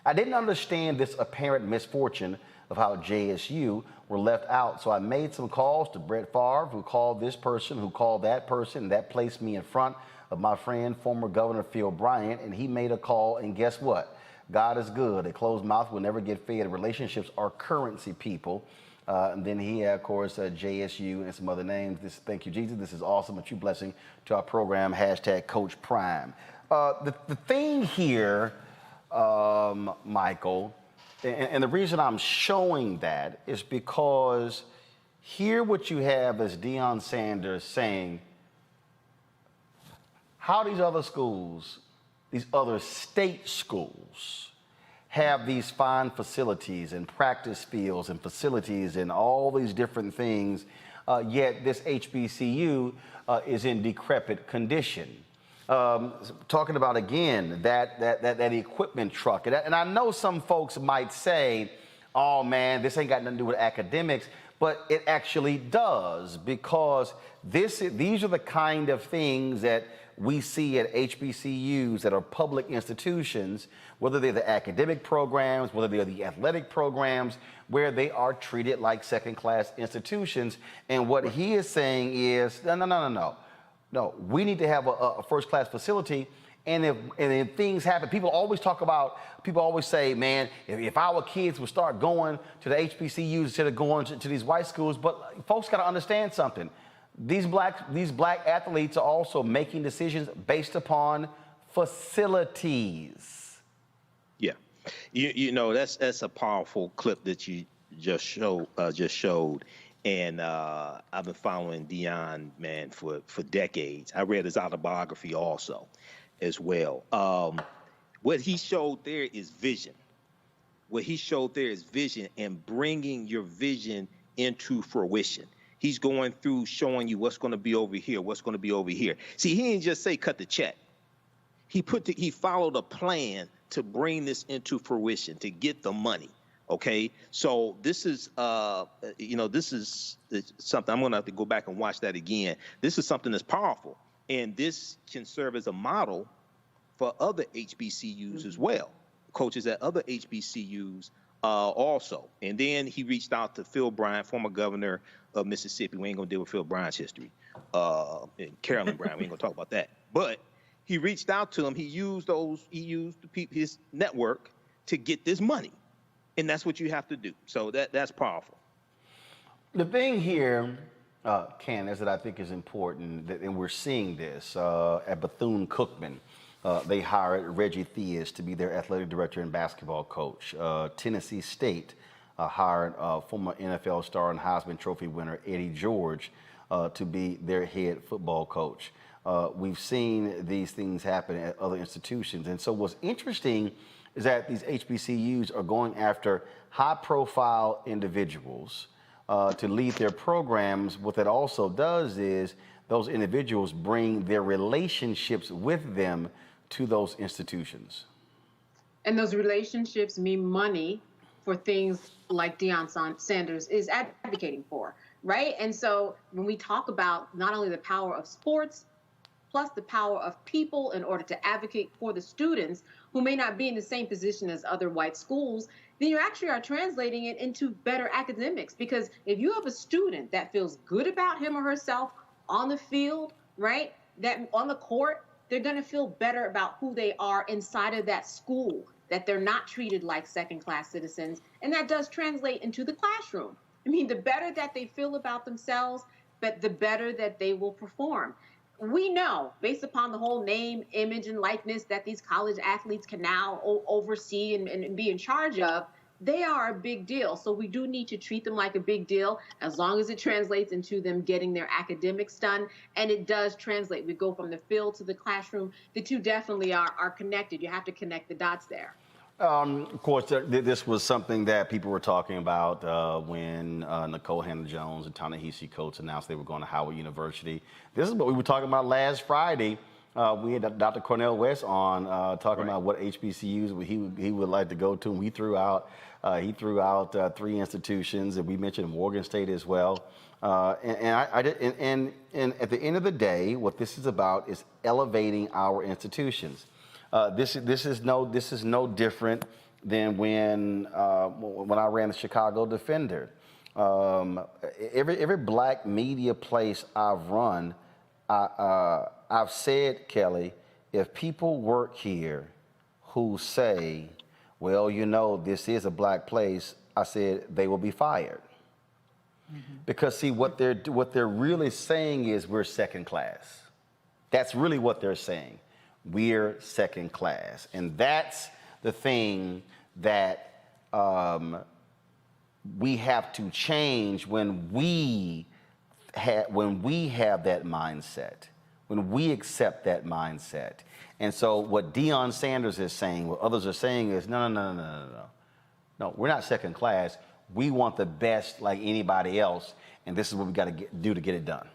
I didn't understand this apparent misfortune of how JSU, were left out. So I made some calls to Brett Favre, who called this person, who called that person, and that placed me in front of my friend, former Governor Phil Bryant, and he made a call, and guess what? God is good. A closed mouth will never get fed. Relationships are currency, people. And then he had, of course, JSU and some other names. Thank you, Jesus. This is awesome. A true blessing to our program. Hashtag Coach Prime. The thing here, Michael, and the reason I'm showing that is because here what you have is Deion Sanders saying, how these other schools, these other state schools, have these fine facilities and practice fields and facilities and all these different things, yet this HBCU is in decrepit condition. Talking about, again, that equipment truck. And I know some folks might say, oh, man, this ain't got nothing to do with academics, but it actually does, because these are the kind of things that we see at HBCUs that are public institutions, whether they're the academic programs, whether they're the athletic programs, where they are treated like second-class institutions. And what he is saying is, no, we need to have a first-class facility. And if things happen, people always say, man, if our kids would start going to the HBCUs instead of going to these white schools. But folks got to understand something. These black athletes are also making decisions based upon facilities. Yeah, you know that's a powerful clip that you just showed, and I've been following Deion, man, for decades. I read his autobiography also, as well. What he showed there is vision. What he showed there is vision, and bringing your vision into fruition. He's going through showing you what's going to be over here, what's going to be over here. See, he didn't just say cut the check. He followed a plan to bring this into fruition, to get the money. Okay, so this is this is something I'm going to have to go back and watch that again. This is something that's powerful, and this can serve as a model for other HBCUs as well, coaches at other HBCUs also. And then he reached out to Phil Bryant, former governor of Mississippi. We ain't gonna deal with Phil Bryant's history. And Carolyn Bryant, we ain't gonna talk about that. But he reached out to him. He used his network to get this money, and that's what you have to do. So that's powerful. The thing here, Ken, is that I think is important, and we're seeing this at Bethune-Cookman. They hired Reggie Theus to be their athletic director and basketball coach. Tennessee State hired former NFL star and Heisman Trophy winner Eddie George to be their head football coach. We've seen these things happen at other institutions. And so what's interesting is that these HBCUs are going after high-profile individuals to lead their programs. What that also does is those individuals bring their relationships with them to those institutions. And those relationships mean money for things like Deion Sanders is advocating for, right? And so when we talk about not only the power of sports, plus the power of people in order to advocate for the students who may not be in the same position as other white schools, then you actually are translating it into better academics. Because if you have a student that feels good about him or herself on the field, right, that on the court, they're going to feel better about who they are inside of that school, that they're not treated like second-class citizens. And that does translate into the classroom. I mean, the better that they feel about themselves, but the better that they will perform. We know, based upon the whole name, image, and likeness that these college athletes can now oversee and be in charge of, they are a big deal. So we do need to treat them like a big deal, as long as it translates into them getting their academics done. And it does translate. We go from the field to the classroom. The two definitely are connected. You have to connect the dots there. Of course, this was something that people were talking about when Nicole Hannah-Jones and Ta-Nehisi Coates announced they were going to Howard University. This is what we were talking about last Friday. We had Dr. Cornel West on talking about what HBCUs he would like to go to. And he threw out 3 institutions, and we mentioned Morgan State as well. And at the end of the day, what this is about is elevating our institutions. This is no different than when I ran the Chicago Defender. every black media place I've run, I've said, Kelly, if people work here who say, well, you know, this is a black place, I said they will be fired. Because see, what they're really saying is we're second class. That's really what they're saying. We're second class, and that's the thing that we have to change when we have that mindset, when we accept that mindset. And so what Deion Sanders is saying, what others are saying is, no, we're not second class. We want the best like anybody else, and this is what we got to do to get it done.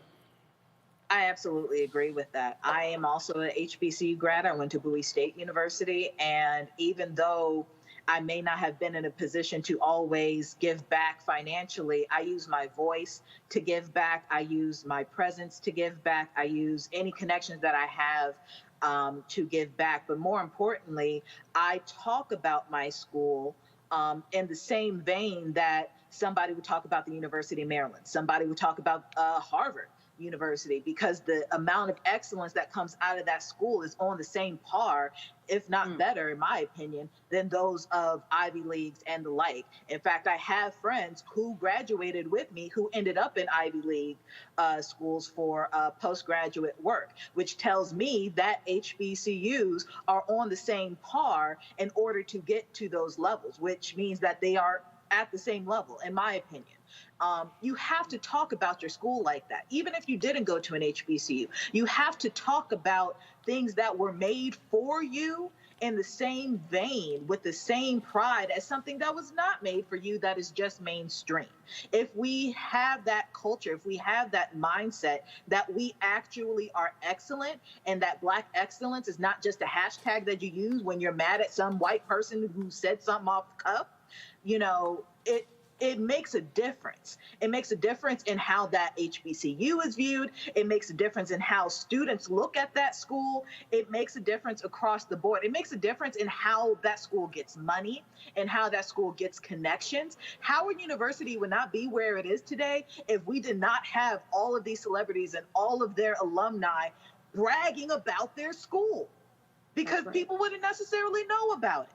I absolutely agree with that. I am also an HBCU grad. I went to Bowie State University, and even though I may not have been in a position to always give back financially, I use my voice to give back. I use my presence to give back. I use any connections that I have to give back. But more importantly, I talk about my school in the same vein that somebody would talk about the University of Maryland, somebody would talk about Harvard University, because the amount of excellence that comes out of that school is on the same par, if not better, in my opinion, than those of Ivy Leagues and the like. In fact, I have friends who graduated with me who ended up in Ivy League schools for postgraduate work, which tells me that HBCUs are on the same par in order to get to those levels, which means that they are at the same level, in my opinion. You have to talk about your school like that. Even if you didn't go to an HBCU, you have to talk about things that were made for you in the same vein, with the same pride as something that was not made for you that is just mainstream. If we have that culture, if we have that mindset that we actually are excellent, and that Black excellence is not just a hashtag that you use when you're mad at some white person who said something off the cuff, you know, it makes a difference. It makes a difference in how that HBCU is viewed. It makes a difference in how students look at that school. It makes a difference across the board. It makes a difference in how that school gets money and how that school gets connections. Howard University would not be where it is today if we did not have all of these celebrities and all of their alumni bragging about their school, because people wouldn't necessarily know about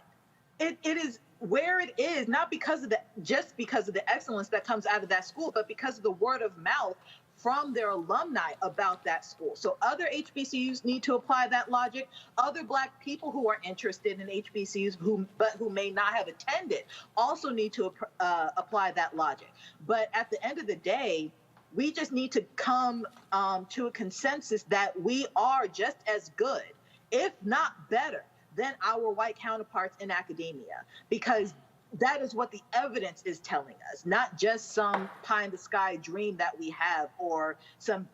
it. It is where it is, not because of just because of the excellence that comes out of that school, but because of the word of mouth from their alumni about that school. So other HBCUs need to apply that logic. Other Black people who are interested in HBCUs who may not have attended also need to apply that logic. But at the end of the day, we just need to come to a consensus that we are just as good, if not better, than our white counterparts in academia, because that is what the evidence is telling us, not just some pie in the sky dream that we have, or some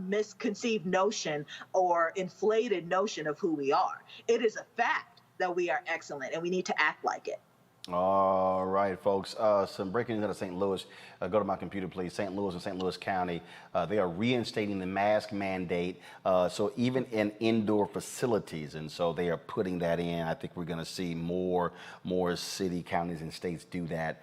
misconceived notion or inflated notion of who we are. It is a fact that we are excellent, and we need to act like it. All right, folks. Some breaking news out of St. Louis. Go to my computer, please. St. Louis and St. Louis County, they are reinstating the mask mandate. So even in indoor facilities, and so they are putting that in. I think we're going to see more city, counties, and states do that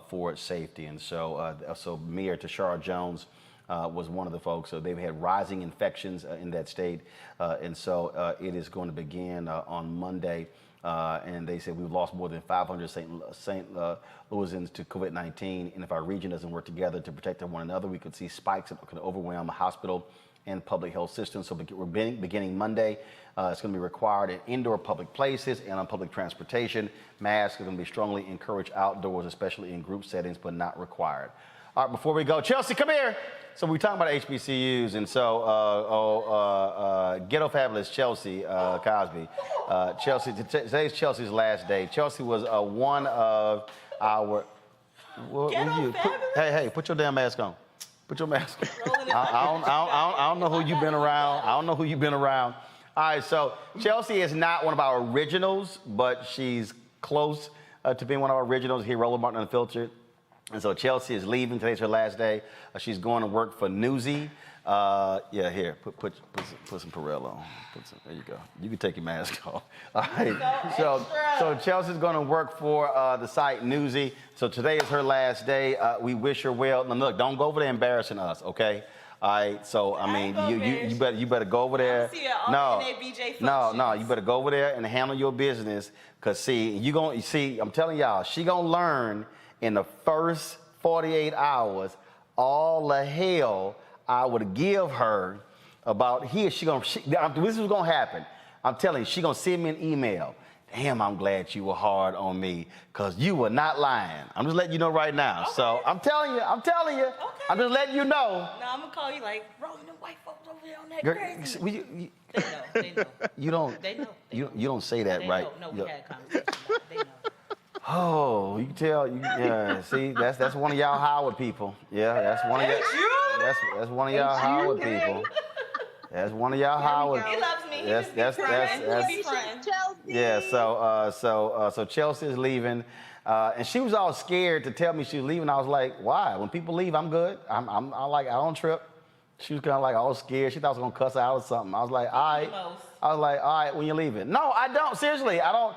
for safety. And so, Mayor Tashara Jones was one of the folks. So they've had rising infections in that state, and so it is going to begin on Monday. And they said we've lost more than 500 St. Louisans to COVID-19, and if our region doesn't work together to protect one another, we could see spikes that could overwhelm the hospital and public health systems. So we're beginning Monday. It's going to be required in indoor public places and on public transportation. Masks are going to be strongly encouraged outdoors, especially in group settings, but not required. All right, before we go, Chelsea, come here. So we're talking about HBCUs, and so ghetto fabulous Chelsea Cosby. Chelsea, today's Chelsea's last day. Chelsea was one of our. Hey, put your damn mask on. Put your mask on. I don't know who you've been around. I don't know who you've been around. All right, so Chelsea is not one of our originals, but she's close to being one of our originals here, Roland Martin Unfiltered. And so Chelsea is leaving. Today's her last day. She's going to work for Newsy. Yeah, here, put some Perel on. There you go. You can take your mask off. All right. So Chelsea's going to work for the site Newsy. So today is her last day. We wish her well. Now look, don't go over there embarrassing us, okay? All right. So I mean, you better go over there. No, you better go over there and handle your business. Cause see, I'm telling y'all, she gonna learn in the first 48 hours all the hell I would give her about here. This is what's gonna happen. I'm telling you, she gonna send me an email. Damn, I'm glad you were hard on me, cause you were not lying. I'm just letting you know right now. Okay. So I'm telling you. Okay. I'm just letting you know. No, I'm gonna call you like, Roland, the white folks over there on that crazy. They know. You don't. They know. You don't say that, right? No, we had a conversation. They know. Oh, you can tell. Yeah, see, that's one of y'all Howard people. Yeah, that's one of y'all. That's one of y'all Howard people. That's one of y'all Howard. He loves me. That's yeah. So Chelsea is leaving, and she was all scared to tell me she was leaving. I was like, why? When people leave, I'm good. I don't trip. She was kind of like all scared. She thought I was gonna cuss her out or something. I was like, all right. When you're leaving? No, I don't. Seriously, I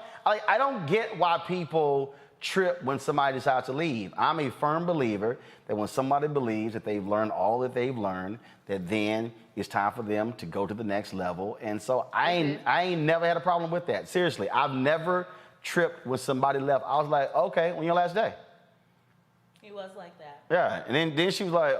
don't get why people trip when somebody decides to leave. I'm a firm believer that when somebody believes that they've learned all that they've learned, that then it's time for them to go to the next level. And so I ain't never had a problem with that. Seriously, I've never tripped when somebody left. I was like, okay, when your last day? He was like that. Yeah, and then she was like,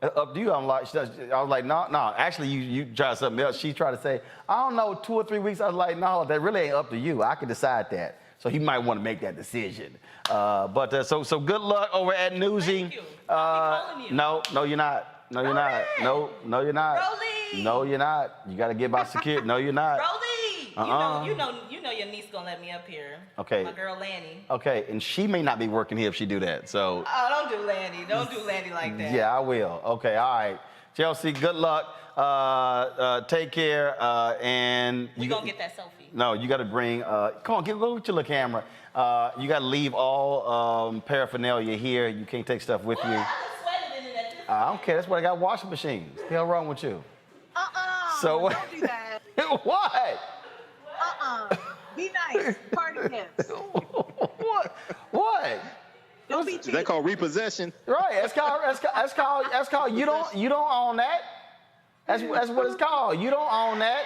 up to you. I was like, no. Actually, you tried something else. She tried to say, I don't know, 2 or 3 weeks. I was like, no, that really ain't up to you. I can decide that. So he might want to make that decision. So good luck over at Newsy. Thank you. I'll be calling you. No, you're not. No, you're not. No, you're not. Rolly. No, you're not. You got to get by security. No, you're not. Rolly. You know your niece gonna let me up here. Okay. My girl Lanny. Okay, and she may not be working here if she do that. So. Oh, don't do Lanny. Don't do Lanny like that. Yeah, I will. Okay, all right. Chelsea, good luck. Take care. And we gonna get that selfie. No, you got to bring. Come on, go with your little camera. You got to leave all paraphernalia here. You can't take stuff with you. I don't care. That's why I got washing machines. What the hell wrong with you? So what? Don't do that. What? Be nice. Party gifts. What? Don't be cheap. Is that called repossession? Right. That's called. You don't own that. That's what it's called. You don't own that.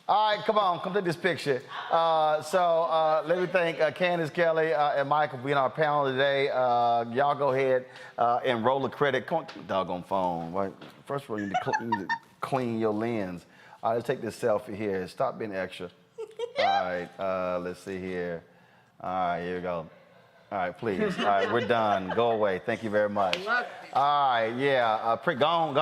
All right, come take this picture. Let me thank Candace Kelly and Michael for being on our panel today. Y'all go ahead and roll the credit. Come on, doggone phone. Right? First of all, you need to clean your lens. All right, let's take this selfie here. Stop being extra. All right, let's see here. All right, here we go. All right, please. All right, we're done. Go away. Thank you very much. All right, yeah. Gone.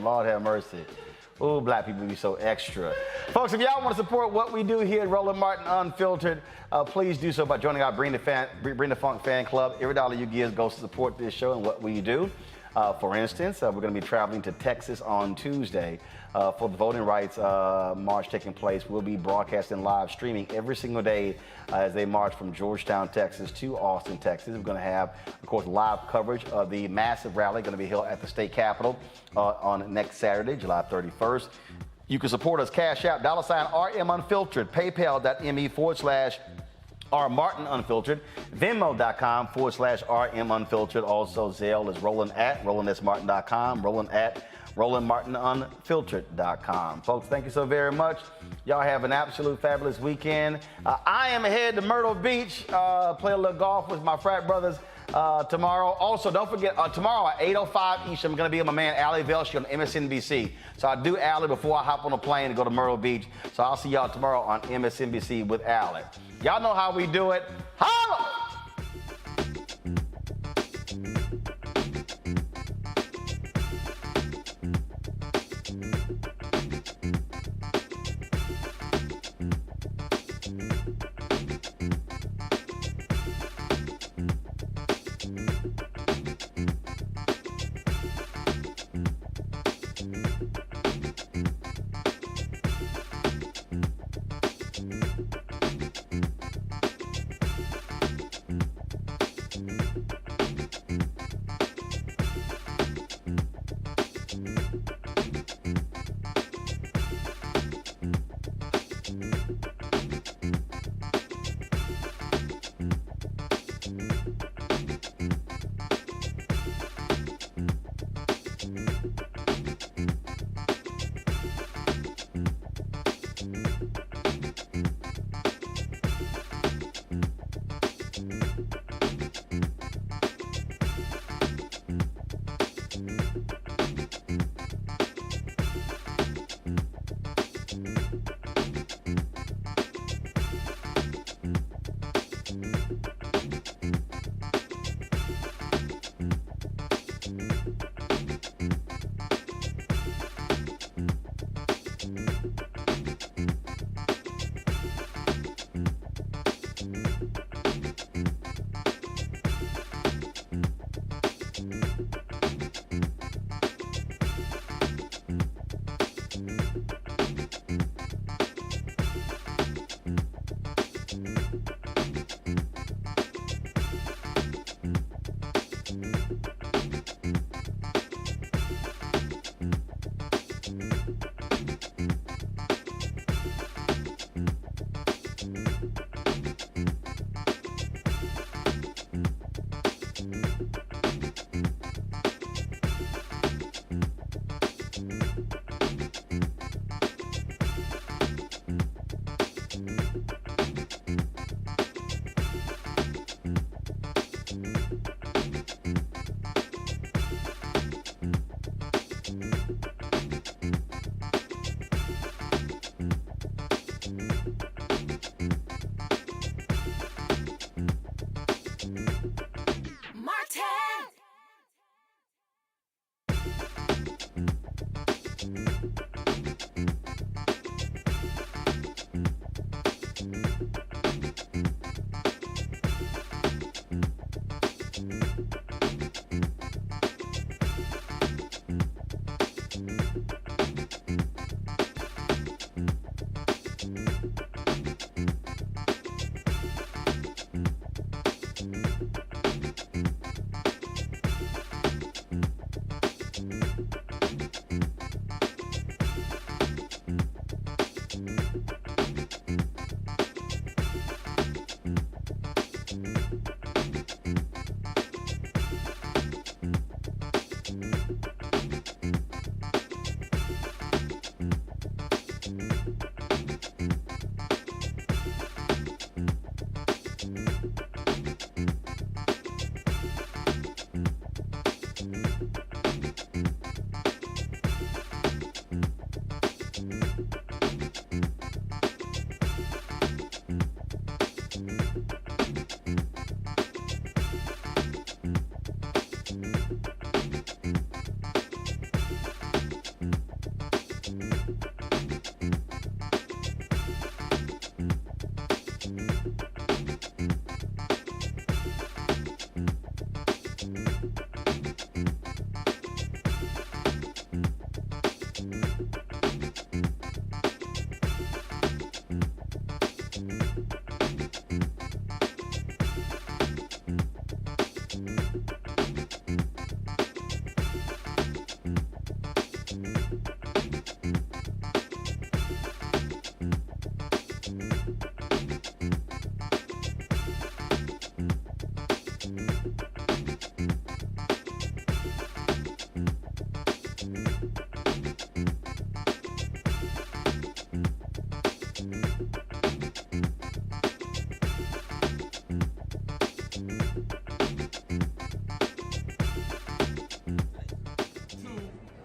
Lord have mercy. Ooh, black people be so extra. Folks, if y'all want to support what we do here at Roland Martin Unfiltered, please do so by joining our Bring the Funk fan club. Every dollar you give goes to support this show and what we do. For instance, we're going to be traveling to Texas on Tuesday for the voting rights march taking place. We'll be broadcasting live streaming every single day as they march from Georgetown, Texas to Austin, Texas. We're going to have, of course, live coverage of the massive rally going to be held at the state capitol on next Saturday, July 31st. You can support us, Cash App, $RM Unfiltered, PayPal.me/R Martin Unfiltered, Venmo.com/RM Unfiltered. Also, Zelle is Roland@RolandSMartin.com, Roland@RolandMartinUnfiltered.com. Folks, thank you so very much. Y'all have an absolute fabulous weekend. I am headed to Myrtle Beach, play a little golf with my frat brothers tomorrow. Also, don't forget, tomorrow at 8:05 Eastern, I'm going to be with my man, Ali Velshi on MSNBC. So I do Ali before I hop on a plane to go to Myrtle Beach. So I'll see y'all tomorrow on MSNBC with Ali. Y'all know how we do it. Holla!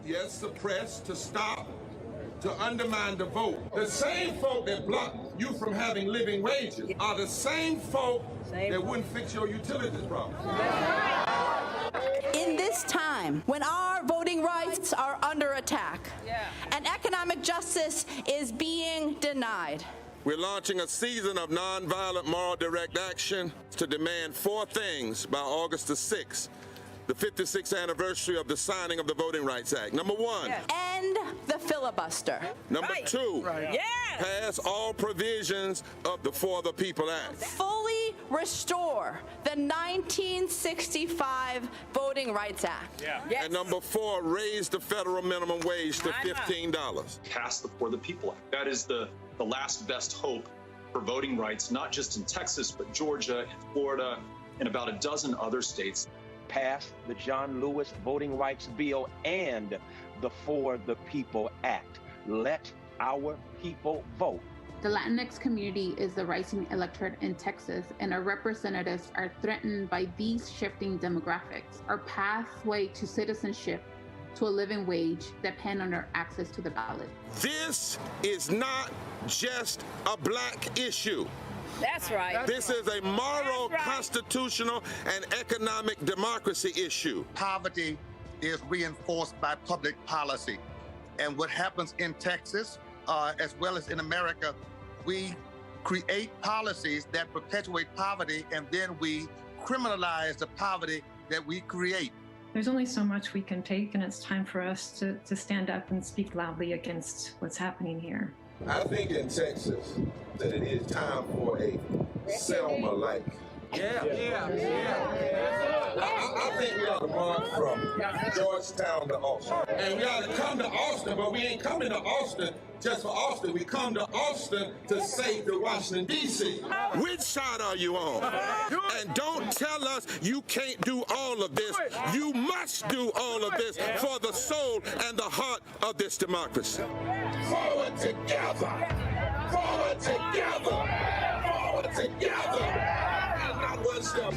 Yes, suppress, to stop, to undermine the vote. The same folk that block you from having living wages are the same folk that wouldn't fix your utilities problem. In this time, when our voting rights are under attack and economic justice is being denied, We're launching a season of nonviolent moral direct action to demand 4 things by August the 6th, the 56th anniversary of the signing of the Voting Rights Act. Number 1. end the filibuster. Number 2. Pass all provisions of the For the People Act. Fully restore the 1965 Voting Rights Act. And number 4, raise the federal minimum wage to $15. Pass the For the People Act. That is the last best hope for voting rights, not just in Texas, but Georgia and Florida and about a dozen other states. Pass the John Lewis Voting Rights Bill and the For the People Act. Let our people vote. The Latinx community is the rising electorate in Texas, and our representatives are threatened by these shifting demographics. Our pathway to citizenship, to a living wage, depend on our access to the ballot. This is not just a black issue. That's right. This is a moral, constitutional, and economic democracy issue. Poverty is reinforced by public policy. And what happens in Texas, as well as in America, we create policies that perpetuate poverty, and then we criminalize the poverty that we create. There's only so much we can take, and it's time for us to stand up and speak loudly against what's happening here. I think in Texas that it is time for a Selma-like. I think we ought to march from Georgetown to Austin. And we ought to come to Austin, but we ain't coming to Austin just for Austin. We come to Austin to save the Washington, D.C. Which side are you on? And don't tell us you can't do all of this. You must do all of this for the soul and the heart of this democracy. Forward together! Forward together! Forward together! And not one step.